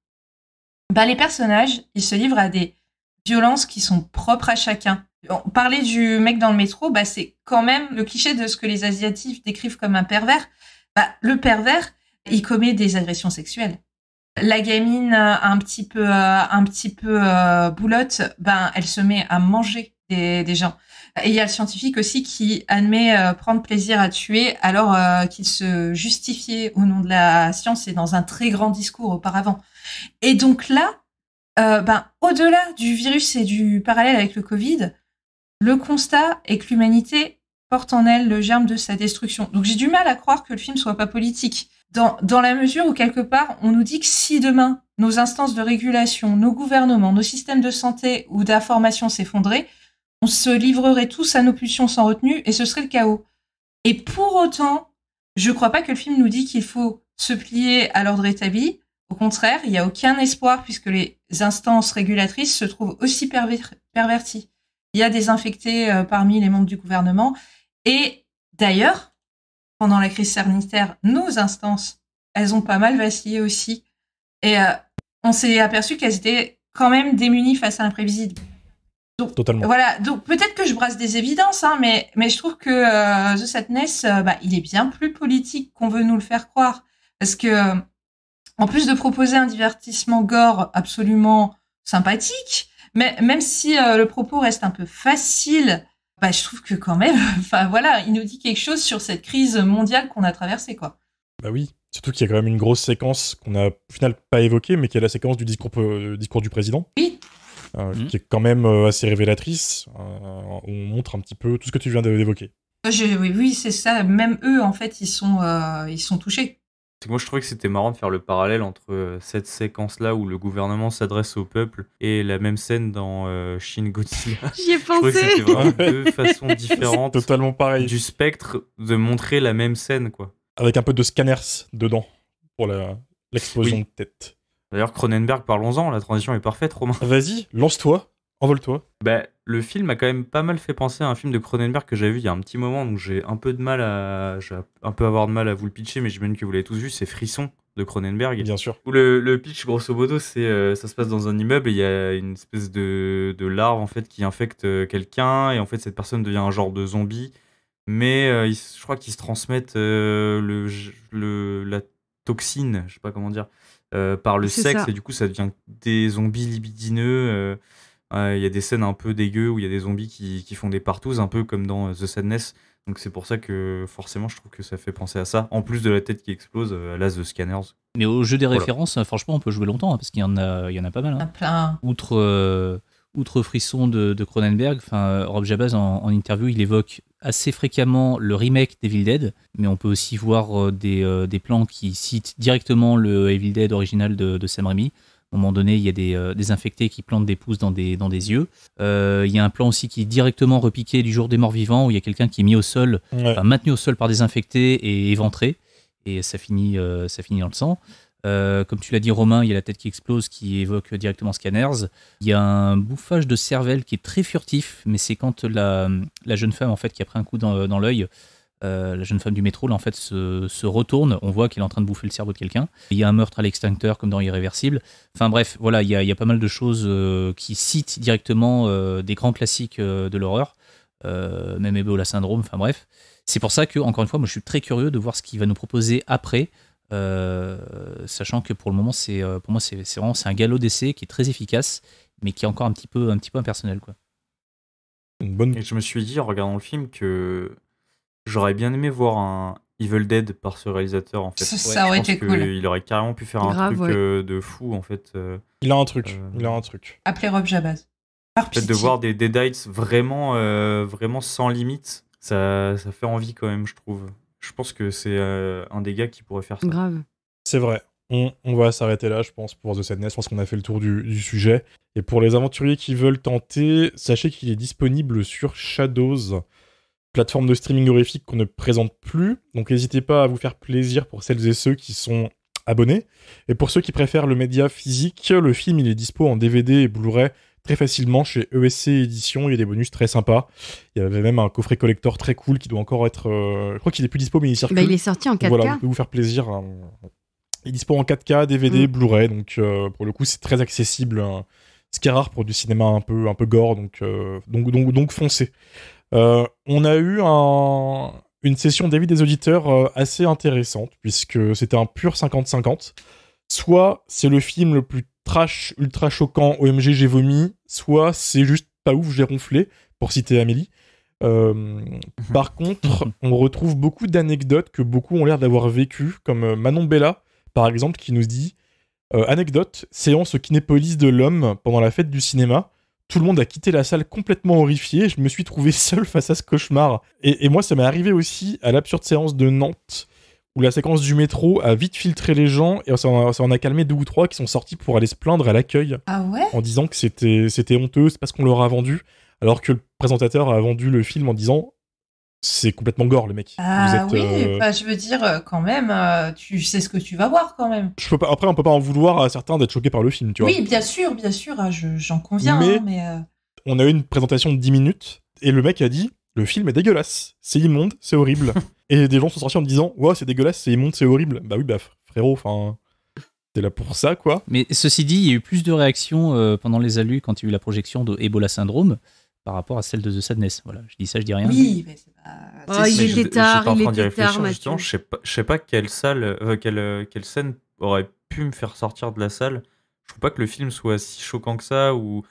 [SPEAKER 6] bah, les personnages, ils se livrent à des violences qui sont propres à chacun. On parlait du mec dans le métro, bah, c'est quand même le cliché de ce que les Asiatiques décrivent comme un pervers. Bah, le pervers, il commet des agressions sexuelles. La gamine un petit peu boulotte, ben elle se met à manger des gens. Et il y a le scientifique aussi qui admet prendre plaisir à tuer alors qu'il se justifiait au nom de la science et dans un très grand discours auparavant. Et donc là, ben au-delà du virus et du parallèle avec le Covid, le constat est que l'humanité porte en elle le germe de sa destruction. Donc j'ai du mal à croire que le film soit pas politique. Dans la mesure où, quelque part, on nous dit que si demain, nos instances de régulation, nos gouvernements, nos systèmes de santé ou d'information s'effondraient, on se livrerait tous à nos pulsions sans retenue et ce serait le chaos. Et pour autant, je crois pas que le film nous dit qu'il faut se plier à l'ordre établi. Au contraire, il n'y a aucun espoir puisque les instances régulatrices se trouvent aussi perverties. Il y a des infectés parmi les membres du gouvernement. Et d'ailleurs, pendant la crise sanitaire, nos instances, elles ont pas mal vacillé aussi. Et on s'est aperçu qu'elles étaient quand même démunies face à l'imprévisible. Donc,
[SPEAKER 2] Totalement.
[SPEAKER 6] Voilà, donc peut-être que je brasse des évidences, hein, mais je trouve que The Sadness, bah, il est bien plus politique qu'on veut nous le faire croire. Parce que, en plus de proposer un divertissement gore absolument sympathique, mais même si le propos reste un peu facile, bah, je trouve que quand même, enfin voilà, il nous dit quelque chose sur cette crise mondiale qu'on a traversée, quoi.
[SPEAKER 2] Bah oui, surtout qu'il y a quand même une grosse séquence qu'on a au final pas évoquée, mais qui est la séquence du discours du président.
[SPEAKER 6] Oui.
[SPEAKER 2] Qui est quand même assez révélatrice. On montre un petit peu tout ce que tu viens d'évoquer.
[SPEAKER 6] Oui, c'est ça. Même eux, en fait, ils sont touchés.
[SPEAKER 4] Moi, je trouvais que c'était marrant de faire le parallèle entre cette séquence-là où le gouvernement s'adresse au peuple et la même scène dans Shin Godzilla.
[SPEAKER 3] J'y ai
[SPEAKER 4] Je trouvais que
[SPEAKER 3] pensé.
[SPEAKER 4] c'était vraiment deux façons différentes
[SPEAKER 2] Totalement pareil.
[SPEAKER 4] du spectre de montrer la même scène, quoi.
[SPEAKER 2] Avec un peu de scanners dedans pour l'explosion
[SPEAKER 4] Oui.
[SPEAKER 2] de tête.
[SPEAKER 4] D'ailleurs, Cronenberg, parlons-en, la transition est parfaite, Romain.
[SPEAKER 2] Vas-y, lance-toi, envole-toi.
[SPEAKER 4] Bah, le film a quand même pas mal fait penser à un film de Cronenberg que j'avais vu il y a un petit moment, donc j'ai un peu avoir de mal à vous le pitcher, mais j'imagine que vous l'avez tous vu, c'est Frisson de Cronenberg.
[SPEAKER 2] Bien sûr.
[SPEAKER 4] Où le pitch, grosso modo, c'est ça se passe dans un immeuble et il y a une espèce de larve en fait qui infecte quelqu'un et en fait cette personne devient un genre de zombie, mais je crois qu'ils se transmettent la toxine, je sais pas comment dire, par le
[SPEAKER 3] C'est
[SPEAKER 4] sexe
[SPEAKER 3] ça.
[SPEAKER 4] et du coup ça devient des zombies libidineux. Il y a des scènes un peu dégueu où il y a des zombies qui font des partous, un peu comme dans The Sadness. Donc c'est pour ça que forcément je trouve que ça fait penser à ça. En plus de la tête qui explose, à la The Scanners.
[SPEAKER 5] Mais au jeu des
[SPEAKER 4] Voilà.
[SPEAKER 5] références, franchement, on peut jouer longtemps, hein, parce qu'il y en a pas mal.
[SPEAKER 6] Il y en
[SPEAKER 5] Hein.
[SPEAKER 6] a plein.
[SPEAKER 5] Outre Frisson de Cronenberg, Rob Jabaz en interview, il évoque assez fréquemment le remake d'Evil Dead, mais on peut aussi voir des plans qui citent directement le Evil Dead original de Sam Raimi. À un moment donné, il y a des infectés qui plantent des pouces dans des yeux. Il y a un plan aussi qui est directement repiqué du jour des morts vivants, où il y a quelqu'un qui est mis au sol,
[SPEAKER 2] Ouais.
[SPEAKER 5] maintenu au sol par des infectés et éventré, et ça finit dans le sang. Comme tu l'as dit, Romain, il y a la tête qui explose qui évoque directement Scanners. Il y a un bouffage de cervelle qui est très furtif, mais c'est quand la jeune femme en fait qui a pris un coup dans l'œil, la jeune femme du métro, là, en fait, se retourne. On voit qu'elle est en train de bouffer le cerveau de quelqu'un. Il y a un meurtre à l'extincteur comme dans Irréversible. Enfin bref, voilà, il y a pas mal de choses qui citent directement des grands classiques de l'horreur, même Ebola Syndrome. Enfin bref, c'est pour ça que encore une fois, moi, je suis très curieux de voir ce qu'il va nous proposer après. Sachant que pour le moment pour moi c'est vraiment un galop d'essai qui est très efficace mais qui est encore un petit peu impersonnel, quoi.
[SPEAKER 2] Une bonne...
[SPEAKER 4] Et je me suis dit en regardant le film que j'aurais bien aimé voir un Evil Dead par ce réalisateur en fait.
[SPEAKER 6] Ça aurait
[SPEAKER 4] Je pense
[SPEAKER 6] été cool.
[SPEAKER 4] qu'il aurait carrément pu faire un
[SPEAKER 3] Grave,
[SPEAKER 4] truc
[SPEAKER 3] ouais.
[SPEAKER 4] de fou en fait.
[SPEAKER 2] Il a un truc.
[SPEAKER 6] Appelez Rob Jabaz. Par
[SPEAKER 4] Le fait de
[SPEAKER 6] pitié.
[SPEAKER 4] voir des Deadites vraiment sans limite, ça fait envie quand même, je trouve. Je pense que c'est un des gars qui pourrait faire ça.
[SPEAKER 3] Grave.
[SPEAKER 2] C'est vrai. On va s'arrêter là, je pense, pour The Sadness. Je pense qu'on a fait le tour du sujet. Et pour les aventuriers qui veulent tenter, sachez qu'il est disponible sur Shadows, plateforme de streaming horrifique qu'on ne présente plus. Donc n'hésitez pas à vous faire plaisir pour celles et ceux qui sont abonnés. Et pour ceux qui préfèrent le média physique, le film il est dispo en DVD et Blu-ray très facilement chez ESC Éditions. Il y a des bonus très sympas. Il y avait même un coffret collector très cool qui doit encore être... je crois qu'il est plus dispo, mais il circule.
[SPEAKER 3] Bah, il est sorti en
[SPEAKER 2] Donc
[SPEAKER 3] 4K.
[SPEAKER 2] voilà, vous pouvez vous faire plaisir. Il est dispo en 4K, DVD, Blu-ray, donc pour le coup c'est très accessible. Ce qui est rare pour du cinéma un peu gore, donc foncez. On a eu une session d'avis des auditeurs assez intéressante, puisque c'était un pur 50-50. Soit c'est le film le plus trash, ultra choquant, OMG j'ai vomi, soit c'est juste pas ouf, j'ai ronflé, pour citer Amélie. Par contre, on retrouve beaucoup d'anecdotes que beaucoup ont l'air d'avoir vécues, comme Manon Bella, par exemple, qui nous dit anecdote, séance au Kinépolis de l'Homme pendant la fête du cinéma. Tout le monde a quitté la salle complètement horrifié. Je me suis trouvé seul face à ce cauchemar. Et moi, ça m'est arrivé aussi à l'absurde séance de Nantes, où la séquence du métro a vite filtré les gens, et ça en a calmé 2 ou 3 qui sont sortis pour aller se plaindre à l'accueil,
[SPEAKER 6] Ah ouais?
[SPEAKER 2] en disant que c'était honteux, c'est parce qu'on leur a vendu, alors que le présentateur a vendu le film en disant c'est complètement gore, les mecs.
[SPEAKER 6] Ah
[SPEAKER 2] Vous êtes,
[SPEAKER 6] oui, bah, je veux dire, quand même, tu sais ce que tu vas voir quand même.
[SPEAKER 2] Après, on peut pas en vouloir à certains d'être choqués par le film, tu vois.
[SPEAKER 6] Oui, bien sûr, j'en conviens,
[SPEAKER 2] Mais-
[SPEAKER 6] hein, mais
[SPEAKER 2] On a eu une présentation de 10 minutes, et le mec a dit le film est dégueulasse, c'est immonde, c'est horrible. Et des gens sont sortis en me disant ouais, c'est dégueulasse, c'est immonde, c'est horrible. Bah oui, bah frérot, enfin, t'es là pour ça, quoi.
[SPEAKER 5] Mais ceci dit, il y a eu plus de réactions pendant les alus quand il y a eu la projection de Ebola Syndrome par rapport à celle de The Sadness. Voilà, je dis ça, je dis rien.
[SPEAKER 6] oui, mais c'est pas.
[SPEAKER 3] Oh,
[SPEAKER 6] c'est-
[SPEAKER 3] il
[SPEAKER 4] Mais
[SPEAKER 3] était
[SPEAKER 4] j'étais
[SPEAKER 3] tard,
[SPEAKER 4] en
[SPEAKER 3] il
[SPEAKER 4] train d'y
[SPEAKER 3] était
[SPEAKER 4] réfléchir,
[SPEAKER 3] tard,
[SPEAKER 4] justement,
[SPEAKER 3] Mathieu.
[SPEAKER 4] je sais pas quelle scène aurait pu me faire sortir de la salle. Je trouve pas que le film soit si choquant que ça, ou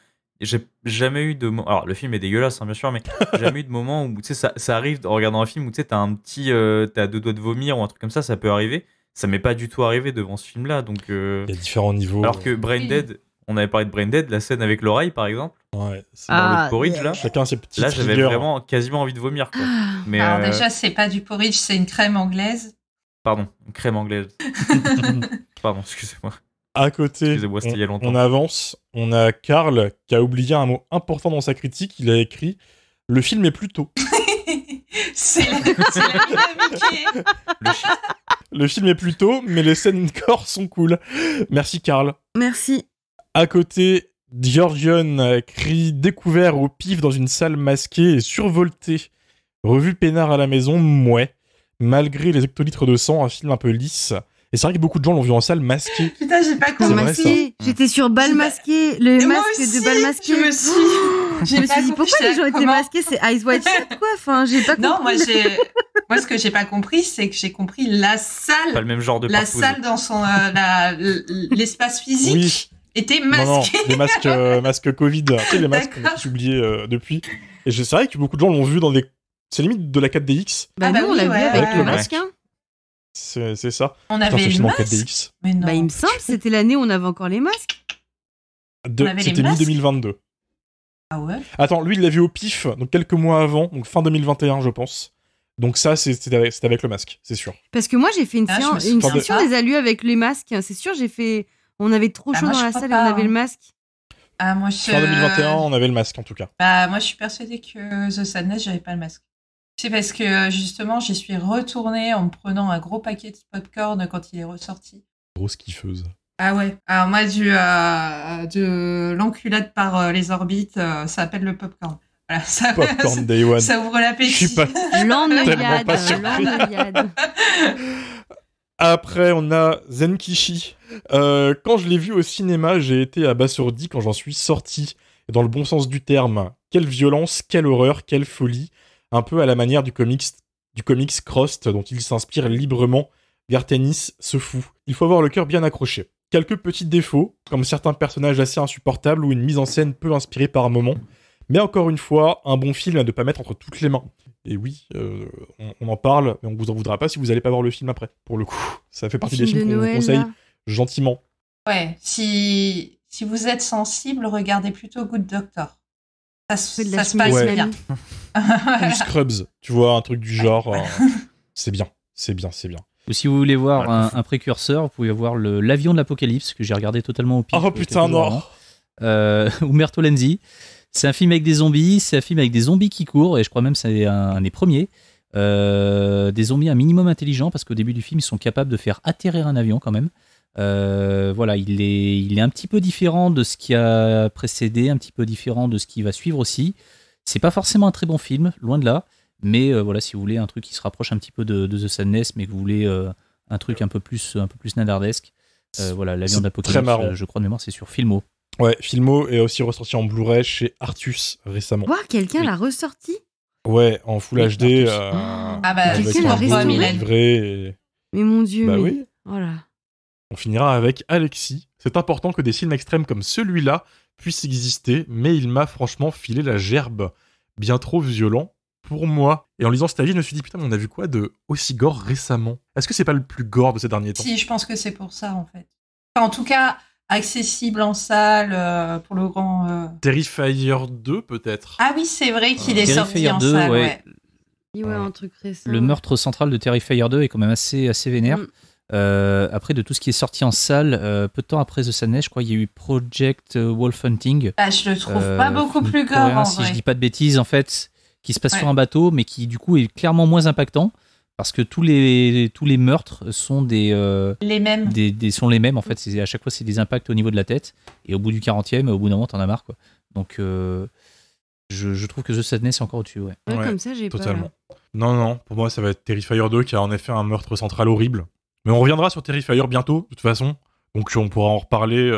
[SPEAKER 4] j'ai jamais eu de moment. Alors le film est dégueulasse, hein, bien sûr, mais j'ai jamais eu de moment où tu sais ça arrive en regardant un film où tu sais t'as 2 doigts de vomir ou un truc comme ça peut arriver. Ça m'est pas du tout arrivé devant ce film-là, donc.
[SPEAKER 2] Il y a différents niveaux.
[SPEAKER 4] Alors que Brain Dead, on avait parlé de Brain Dead, la scène avec l'oreille par exemple,
[SPEAKER 2] Ouais, c'est
[SPEAKER 4] dans
[SPEAKER 3] Ah,
[SPEAKER 4] le porridge là.
[SPEAKER 2] chacun ses petits
[SPEAKER 4] Là j'avais
[SPEAKER 2] triggers.
[SPEAKER 4] vraiment quasiment envie de vomir quoi. Mais
[SPEAKER 6] Alors déjà, c'est pas du porridge, c'est une crème anglaise.
[SPEAKER 4] pardon, une crème anglaise. Pardon, excusez-moi.
[SPEAKER 2] À côté,
[SPEAKER 4] Excusez-moi, c'était il y a longtemps.
[SPEAKER 2] on avance. On a Karl qui a oublié un mot important dans sa critique. Il a écrit le film est plutôt.
[SPEAKER 6] C'est la vie de Mickey.
[SPEAKER 4] Le chi-
[SPEAKER 2] Le film est plutôt, mais les scènes gore sont cool. Merci Karl.
[SPEAKER 3] Merci.
[SPEAKER 2] À côté, Georgian crie découvert au pif dans une salle masquée et survoltée. Revu peinard à la maison, mouais. Malgré les hectolitres de sang, un film un peu lisse. Et c'est vrai que beaucoup de gens l'ont vu en salle masqué.
[SPEAKER 6] Putain, j'ai pas
[SPEAKER 2] C'est
[SPEAKER 6] compris.
[SPEAKER 2] vrai,
[SPEAKER 3] Masqué. J'étais sur Bal
[SPEAKER 6] J'ai pas-
[SPEAKER 3] Masqué, le
[SPEAKER 6] Et moi
[SPEAKER 3] masque
[SPEAKER 6] aussi,
[SPEAKER 3] de Bal Masqué.
[SPEAKER 6] Je me suis.
[SPEAKER 3] Je me suis dit pourquoi les gens étaient masqués, c'est Eyes Wide Shut quoi. Enfin, j'ai pas compris.
[SPEAKER 6] Non, moi ce que j'ai pas compris, c'est que j'ai compris la
[SPEAKER 4] Pas
[SPEAKER 6] salle,
[SPEAKER 4] le même genre de
[SPEAKER 6] la
[SPEAKER 4] partouze.
[SPEAKER 6] salle dans son l'espace physique
[SPEAKER 2] Oui,
[SPEAKER 6] était
[SPEAKER 2] non, non,
[SPEAKER 6] masqué.
[SPEAKER 2] des masques Covid. Tu sais, les masques qu'on a
[SPEAKER 6] D'accord.
[SPEAKER 2] tous oubliés depuis. Et c'est vrai que beaucoup de gens l'ont vu dans des... C'est limite de la 4DX.
[SPEAKER 3] Bah,
[SPEAKER 6] Ah bah
[SPEAKER 3] nous, on
[SPEAKER 6] oui,
[SPEAKER 3] l'a vu
[SPEAKER 6] ouais,
[SPEAKER 3] avec
[SPEAKER 6] ouais,
[SPEAKER 3] le
[SPEAKER 6] ouais.
[SPEAKER 3] masque. Hein.
[SPEAKER 2] C'est ça.
[SPEAKER 6] On
[SPEAKER 2] Putain,
[SPEAKER 6] avait
[SPEAKER 2] ce
[SPEAKER 6] le
[SPEAKER 2] film en
[SPEAKER 6] masque.
[SPEAKER 2] 4DX.
[SPEAKER 6] Mais non.
[SPEAKER 3] Bah, il me semble, c'était l'année où on avait encore les masques.
[SPEAKER 6] On avait les
[SPEAKER 2] C'était
[SPEAKER 6] masques
[SPEAKER 2] mi-2022.
[SPEAKER 6] Ah ouais.
[SPEAKER 2] Attends, lui, il l'a vu au pif, donc quelques mois avant, donc fin 2021, je pense. Donc ça, c'était avec le masque, c'est sûr.
[SPEAKER 3] Parce que moi, j'ai fait une
[SPEAKER 6] Ah, je me
[SPEAKER 3] session
[SPEAKER 6] souviens
[SPEAKER 3] des alus avec les masques. C'est sûr, j'ai fait. On avait trop
[SPEAKER 6] Ah,
[SPEAKER 3] chaud
[SPEAKER 6] moi,
[SPEAKER 3] dans
[SPEAKER 6] je
[SPEAKER 3] la
[SPEAKER 6] crois
[SPEAKER 3] salle et
[SPEAKER 6] pas,
[SPEAKER 3] on avait
[SPEAKER 6] hein.
[SPEAKER 3] le masque.
[SPEAKER 6] Ah moi
[SPEAKER 2] Fin 2021, on avait le masque, en tout cas.
[SPEAKER 6] Bah moi je suis persuadée que The Sadness j'avais pas le masque. C'est parce que justement j'y suis retournée en me prenant un gros paquet de popcorn quand il est ressorti.
[SPEAKER 2] Grosse kiffeuse.
[SPEAKER 6] Ah ouais. Alors moi de l'enculade par les orbites, ça appelle le popcorn. Voilà, ça,
[SPEAKER 2] Popcorn Day One.
[SPEAKER 6] ça ouvre l'appétit.
[SPEAKER 2] Je suis pas... Tellement
[SPEAKER 3] L'ennuyade,
[SPEAKER 2] pas surpris.
[SPEAKER 3] l'ennuyade.
[SPEAKER 2] Après, on a Zenkishi. Quand je l'ai vu au cinéma, j'ai été abasourdi quand j'en suis sorti. Et dans le bon sens du terme. Quelle violence, quelle horreur, quelle folie. Un peu à la manière du comics Crossed, dont il s'inspire librement. Gartenis se fout. Il faut avoir le cœur bien accroché. Quelques petits défauts, comme certains personnages assez insupportables ou une mise en scène peu inspirée par moments. Mais encore une fois, un bon film à ne pas mettre entre toutes les mains. Et oui, on en parle, mais on vous en voudra pas si vous allez pas voir le film après, pour le coup. Ça fait partie des
[SPEAKER 3] Film
[SPEAKER 2] films
[SPEAKER 3] de
[SPEAKER 2] qu'on vous
[SPEAKER 3] Noël,
[SPEAKER 2] conseille
[SPEAKER 3] là.
[SPEAKER 2] gentiment.
[SPEAKER 6] Ouais, si vous êtes sensible, regardez plutôt Good Doctor. Ça
[SPEAKER 3] Fais de
[SPEAKER 6] se
[SPEAKER 3] la
[SPEAKER 6] passe
[SPEAKER 2] Ouais.
[SPEAKER 6] bien.
[SPEAKER 2] Ou Scrubs, tu vois, un truc du genre. C'est bien, c'est bien, c'est bien.
[SPEAKER 5] Ou si vous voulez voir
[SPEAKER 2] Ouais.
[SPEAKER 5] un précurseur, vous pouvez voir l'avion de l'apocalypse que j'ai regardé totalement au pif.
[SPEAKER 2] Oh putain,
[SPEAKER 5] quelques jours
[SPEAKER 2] non.
[SPEAKER 5] avant. Umberto Lenzi. C'est un film avec des zombies, c'est un film avec des zombies qui courent, et je crois même que c'est un des premiers. Des zombies un minimum intelligents, parce qu'au début du film, ils sont capables de faire atterrir un avion quand même. Voilà, il est un petit peu différent de ce qui a précédé, un petit peu différent de ce qui va suivre aussi. C'est pas forcément un très bon film, loin de là, mais voilà, si vous voulez un truc qui se rapproche un petit peu de The Sadness, mais que vous voulez un truc un peu plus nadardesque, voilà, l'avion
[SPEAKER 2] C'est
[SPEAKER 5] d'Apocalypse,
[SPEAKER 2] très marrant.
[SPEAKER 5] je crois de mémoire, c'est sur Filmo.
[SPEAKER 2] Ouais, Filmo est aussi ressorti en Blu-ray chez Artus récemment.
[SPEAKER 3] Quoi, quelqu'un
[SPEAKER 5] Oui.
[SPEAKER 3] l'a ressorti?
[SPEAKER 2] Ouais, en Full
[SPEAKER 5] Oui,
[SPEAKER 2] HD.
[SPEAKER 5] Artus.
[SPEAKER 6] Ah bah,
[SPEAKER 2] avec
[SPEAKER 3] quelqu'un l'a
[SPEAKER 2] un beau
[SPEAKER 3] restauré
[SPEAKER 2] livret et-
[SPEAKER 3] Mais mon Dieu,
[SPEAKER 2] Bah
[SPEAKER 3] mais...
[SPEAKER 2] oui.
[SPEAKER 3] Voilà.
[SPEAKER 2] On finira avec Alexis. C'est important que des films extrêmes comme celui-là puissent exister, mais il m'a franchement filé la gerbe. Bien trop violent pour moi. Et en lisant cet avis, je me suis dit, putain, mais on a vu quoi de aussi gore récemment? Est-ce que c'est pas le plus gore de ces derniers temps?
[SPEAKER 6] Si, je pense que c'est pour ça, en fait. Enfin, en tout cas, accessible en salle pour le grand...
[SPEAKER 2] Terrifier 2, peut-être?
[SPEAKER 6] Ah oui, c'est vrai qu'il est sorti
[SPEAKER 5] Terrifier
[SPEAKER 6] en
[SPEAKER 5] 2,
[SPEAKER 6] salle,
[SPEAKER 5] ouais.
[SPEAKER 6] ouais.
[SPEAKER 3] Et ouais, un truc récent.
[SPEAKER 5] Le meurtre central de Terrifier 2 est quand même assez vénère.
[SPEAKER 3] Mm.
[SPEAKER 5] Après, de tout ce qui est sorti en salle, peu de temps après The Sadness, je crois qu'il y a eu Project Wolf Hunting.
[SPEAKER 6] Ah, je le trouve pas beaucoup
[SPEAKER 5] film
[SPEAKER 6] plus gore,
[SPEAKER 5] coréen,
[SPEAKER 6] en
[SPEAKER 5] si
[SPEAKER 6] vrai.
[SPEAKER 5] je dis pas de bêtises, en fait, qui se passe
[SPEAKER 6] Ouais.
[SPEAKER 5] sur un bateau, mais qui du coup est clairement moins impactant, parce que tous les meurtres sont
[SPEAKER 6] Les mêmes.
[SPEAKER 5] sont les mêmes, en fait. À chaque fois, c'est des impacts au niveau de la tête, et au bout du 40e, au bout d'un moment, t'en as marre, quoi. Donc, je trouve que The Sadness est encore au-dessus, ouais.
[SPEAKER 3] Ouais,
[SPEAKER 2] Ouais,
[SPEAKER 3] comme ça, j'ai
[SPEAKER 2] Totalement.
[SPEAKER 3] peur.
[SPEAKER 2] Non, pour moi, ça va être Terrifier 2 qui a en effet un meurtre central horrible. Mais on reviendra sur Terrifier bientôt, de toute façon. Donc on pourra en reparler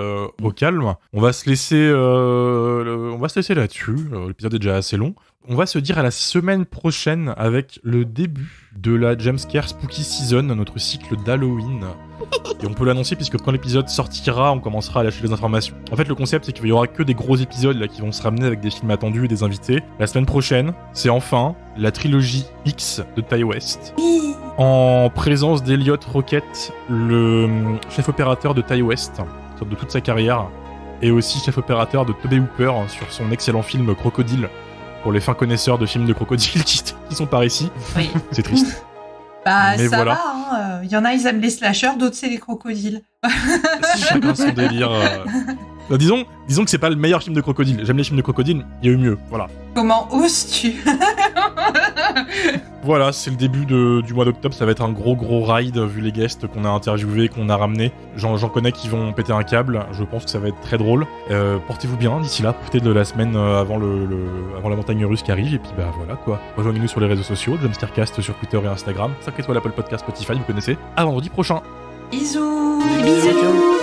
[SPEAKER 2] au calme. On va se laisser, là-dessus. L'épisode est déjà assez long. On va se dire à la semaine prochaine avec le début de la Jumpscare Spooky Season, notre cycle d'Halloween. Et on peut l'annoncer puisque quand l'épisode sortira, on commencera à lâcher les informations. En fait, le concept, c'est qu'il y aura que des gros épisodes là qui vont se ramener avec des films attendus et des invités. La semaine prochaine, c'est enfin la trilogie X de Ty West. En présence d'Elliot Rocket, le chef opérateur de Ty West, de toute sa carrière, et aussi chef opérateur de Tobe Hooper sur son excellent film Crocodile, pour les fins connaisseurs de films de crocodiles qui sont par ici.
[SPEAKER 6] Oui.
[SPEAKER 2] C'est triste.
[SPEAKER 6] Bah,
[SPEAKER 2] Mais
[SPEAKER 6] ça
[SPEAKER 2] voilà.
[SPEAKER 6] va, hein. Il y en a, ils aiment les slashers, d'autres, c'est les crocodiles.
[SPEAKER 2] Chacun son délire. Bah, disons que c'est pas le meilleur film de crocodile. J'aime les films de crocodile, il y a eu mieux. Voilà.
[SPEAKER 6] Comment oses-tu?
[SPEAKER 2] Voilà, c'est le début du mois d'octobre. Ça va être un gros ride vu les guests qu'on a interviewés, qu'on a ramenés. J'en connais qui vont péter un câble. Je pense que ça va être très drôle. Portez-vous bien d'ici là. Profitez de la semaine avant avant la montagne russe qui arrive. Et puis bah voilà quoi. Rejoignez-nous sur les réseaux sociaux, Jumpscarecast sur Twitter et Instagram. 5 étoiles Apple Podcast, Spotify, vous connaissez. À vendredi prochain.
[SPEAKER 6] Bisous.
[SPEAKER 3] Bisous.